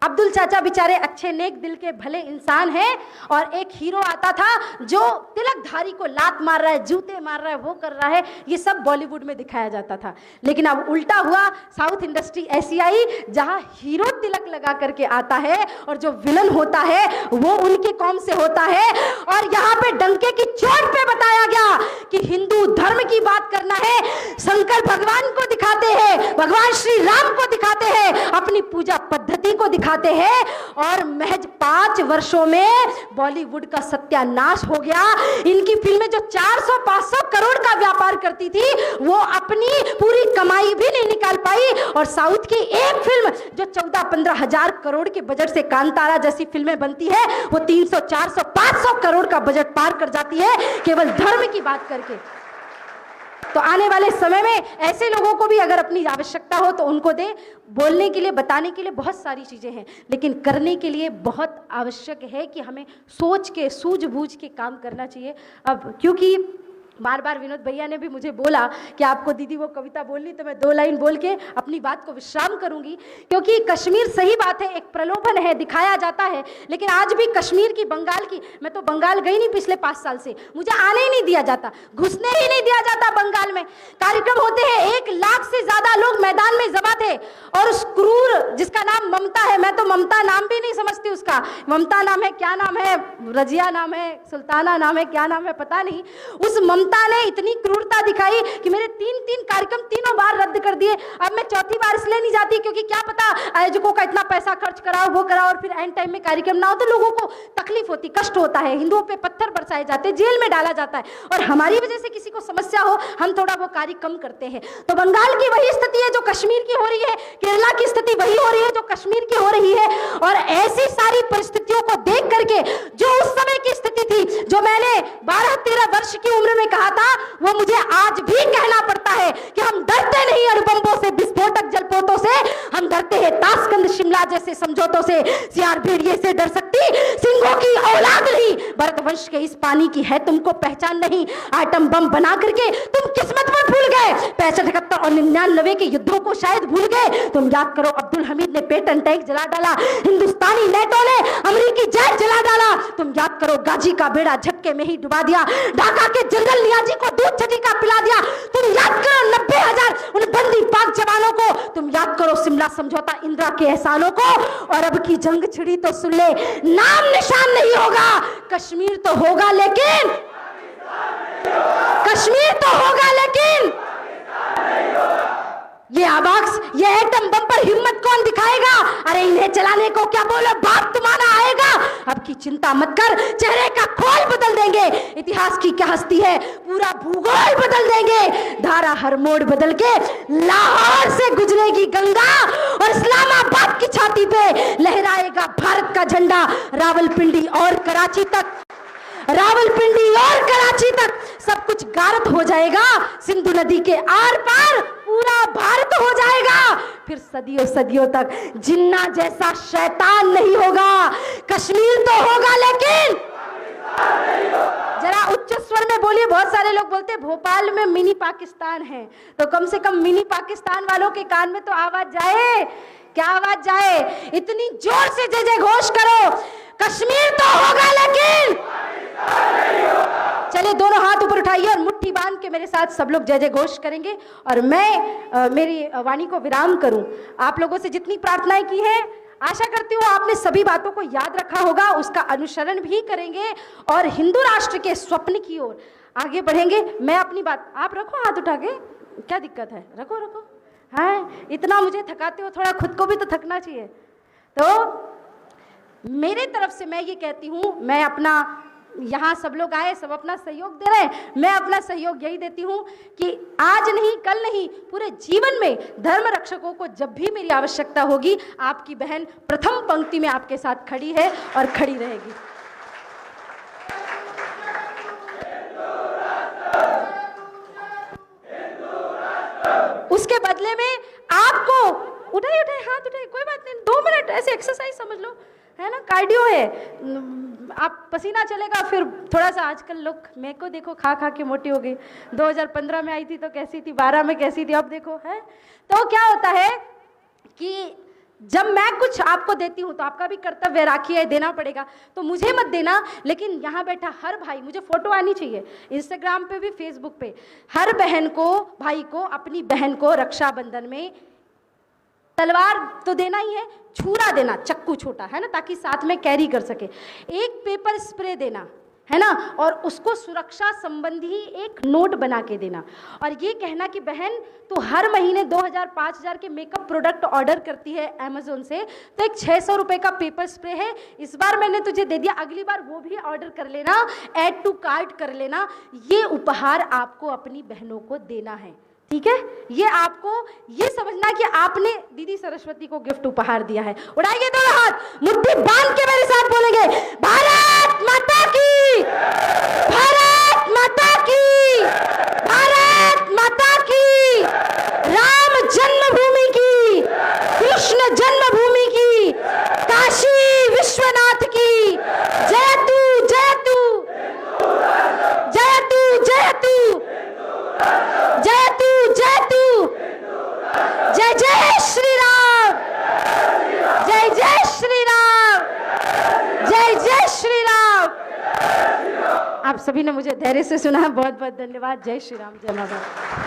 अब्दुल चाचा बेचारे अच्छे नेक दिल के भले इंसान हैं, और एक हीरो आता था जो तिलकधारी को लात मार रहा है, जूते मार रहा है, वो कर रहा है। ये सब बॉलीवुड में दिखाया जाता था। लेकिन अब उल्टा हुआ, साउथ इंडस्ट्री ऐसी आई जहां हीरो तिलक लगा करके आता है और जो विलन होता है वो उनकी कौम से होता है। और यहाँ पे डंके की चोट पे बताया गया कि हिंदू धर्म की बात करना है, शंकर भगवान को दिखाते हैं, भगवान श्री राम को दिखाते हैं, अपनी पूजा पद्धति को दिखाते हैं, और महज 5 वर्षों में बॉलीवुड का सत्यानाश हो गया। इनकी फिल्में जो 400-500 करोड़ का व्यापार करती थी, वो अपनी पूरी कमाई भी नहीं निकाल पाई। और साउथ की एक फिल्म जो 14-15 हजार करोड़ के बजट से कांतारा जैसी फिल्में बनती है, वो 300, 400, 500 करोड़ का बजट पार कर जाती है केवल धर्म की बात करके। तो आने वाले समय में ऐसे लोगों को भी अगर अपनी आवश्यकता हो तो उनको दे। बोलने के लिए, बताने के लिए बहुत सारी चीज़ें हैं, लेकिन करने के लिए बहुत आवश्यक है कि हमें सोच के, सूझबूझ के काम करना चाहिए। अब क्योंकि बार बार विनोद भैया ने भी मुझे बोला कि आपको दीदी वो कविता बोलनी, तो मैं 2 लाइन बोल के अपनी बात को विश्राम करूंगी। क्योंकि कश्मीर, सही बात है, एक प्रलोभन है, दिखाया जाता है, लेकिन आज भी कश्मीर की, बंगाल की, मैं तो बंगाल गई नहीं पिछले 5 साल से, मुझे आने ही नहीं दिया जाता, घुसने ही नहीं दिया जाता बंगाल में। कार्यक्रम होते हैं, 1 लाख से ज्यादा लोग मैदान में जमा थे, और उस क्रूर जिसका नाम ममता है, मैं तो ममता नाम भी नहीं समझती उसका, ममता नाम है, क्या नाम है, रजिया नाम है, सुल्ताना नाम है, क्या नाम है पता नहीं, उस ममता ने इतनी क्रूरता दिखाई कि मेरे 3 कार्यक्रम 3 बार रद्द कर दिए। अब मैं 4थी बार इसलिए नहीं जाती क्योंकि क्या पता आयोजकों का इतना पैसा खर्च कराओ, वो कराओ, और फिर एंड टाइम में कार्यक्रम ना हो तो लोगों को तकलीफ होती, कष्ट होता है, हिंदुओं पे पत्थर बरसाए जाते, जेल में डाला जाता है, और हमारी वजह से किसी को समस्या हो, हम थोड़ा वो कार्य कम करते हैं। तो बंगाल की वही स्थिति है जो कश्मीर की हो रही है, केरला की स्थिति वही हो रही है जो कश्मीर की हो रही है। और ऐसी सारी परिस्थितियों को देख करके जो उस समय की स्थिति थी, जो मैंने 12-13 वर्ष की उम्र में कहा था, वो मुझे आज भी कहना पड़ता है कि हम डरते नहीं अणुबंबों से, विस्फोटक जलपोतों से, हम डरते हैं ताशकंद शिमला जैसे समझौतों से। सियार भेड़िए से डर सकती सिंहों की औलाद नहीं, भरतवंश के इस पानी की है तुमको पहचान नहीं। आइटम बम बना करके तुम किस्मत में भूल गए, 65, 71 और 99 के युद्धों को शायद भूल गए। तुम याद करो, अब्दुल हमीद ने पेटन टैंक जला डाला, हिंदुस्तानी नेटो ने अमेरिकी जेट जला डाला। तुम याद करो, गाजी का बेड़ा झटके में ही डुबा दिया, ढाका के जनरल नियाजी को दूध छटी का पिला दिया। तुम याद करो 90,000 उन बंदी पाक जवानों को। तुम याद करो शिमला समझौता, इंदिरा के एहसानों को। और अब की जंग छिड़ी तो सुन ले, नाम निशान नहीं होगा, कश्मीर तो होगा लेकिन, कश्मीर तो होगा लेकिन ये आवाक्स, ये एटम बम पर हिम्मत कौन दिखाएगा? अरे इन्हें चलाने को क्या बोलो, बाप तुम्हारा आएगा। अब की चिंता मत कर, चेहरे का खोल बदल देंगे, इतिहास की क्या हस्ती है, पूरा भूगोल बदल देंगे। धारा हर मोड़ बदल के लाहौर से गुजरेगी गंगा, और इस्लामाबाद की छाती पे लहराएगा भारत का झंडा, रावलपिंडी और कराची तक। रावलपिंडी और कराची तक सब कुछ गारत हो जाएगा, सिंधु नदी के आर पार पूरा भारत हो जाएगा, फिर सदियों सदियों तक जिन्ना जैसा शैतान नहीं होगा। कश्मीर तो होगा लेकिन जरा उच्च स्वर में बोलिए। बहुत सारे लोग बोलते हैं भोपाल में मिनी पाकिस्तान है, तो कम से कम मिनी पाकिस्तान वालों के कान में तो आवाज जाए। क्या आवाज जाए? इतनी जोर से जय जय घोष करो, कश्मीर तो होगा लेकिन। चलिए दोनों हाथ ऊपर उठाइए और मुट्ठी बांध के मेरे साथ सब लोग जय जय घोष करेंगे और मैं मेरी वाणी को विराम करूं। आप लोगों से जितनी प्रार्थनाएं की हैं, आशा करती हूँ आपने सभी बातों को याद रखा होगा, उसका अनुसरण भी करेंगे और हिंदू राष्ट्र के स्वप्न की ओर आगे बढ़ेंगे। मैं अपनी बात, आप रखो हाथ उठा के, क्या दिक्कत है? रखो रखो। हाँ, इतना मुझे थकाते हो, थोड़ा खुद को भी तो थकना चाहिए। तो मेरे तरफ से मैं ये कहती हूँ, मैं अपना, यहाँ सब लोग आए, सब अपना सहयोग दे रहे हैं, मैं अपना सहयोग यही देती हूँ कि आज नहीं कल नहीं, पूरे जीवन में धर्म रक्षकों को जब भी मेरी आवश्यकता होगी, आपकी बहन प्रथम पंक्ति में आपके साथ खड़ी है और खड़ी रहेगी। उसके बदले में आपको उठाइए उठाइए हाथ उठाइए, कोई बात नहीं, 2 मिनट ऐसे एक्सरसाइज समझ लो, है ना, कार्डियो है। आप पसीना चलेगा, फिर थोड़ा सा, आजकल लोग मेरे को देखो खा खा के मोटी हो गई, 2015 में आई थी तो कैसी थी, 12 में कैसी थी, अब देखो है। तो क्या होता है कि जब मैं कुछ आपको देती हूँ तो आपका भी कर्तव्य राखिए, देना पड़ेगा। तो मुझे मत देना, लेकिन यहाँ बैठा हर भाई, मुझे फोटो आनी चाहिए इंस्टाग्राम पे भी, फेसबुक पे, हर बहन को, भाई को, अपनी बहन को रक्षाबंधन में तलवार तो देना ही है, छुरा देना, चक्कू छोटा, है ना, ताकि साथ में कैरी कर सके। एक पेपर स्प्रे देना, है ना, और उसको सुरक्षा संबंधी एक नोट बना के देना, और ये कहना कि बहन तो हर महीने 2000-5000 के मेकअप प्रोडक्ट ऑर्डर करती है अमेजोन से, तो एक 600 रुपए का पेपर स्प्रे है, इस बार मैंने तुझे दे दिया, अगली बार वो भी ऑर्डर कर लेना, ऐड टू कार्ट कर लेना। ये उपहार आपको अपनी बहनों को देना है, ठीक है? ये आपको ये समझना कि आपने दीदी सरस्वती को गिफ्ट उपहार दिया है। उठाइए दोनों हाथ, मुट्ठी बांध के मेरे साथ बोलेंगे, भारत माता की, भारत माता की, भारत माता की, राम जन्मभूमि की, कृष्ण जन्मभूमि की, काशी विश्वनाथ की जय तू, जय तू, जय तू, जय तू, जय तू, जय तू, जय जय श्री राम, जय जय श्री राम, जय जय श्री राम। आप सभी ने मुझे धैर्य से सुना, बहुत बहुत धन्यवाद। जय श्री राम, जय माता।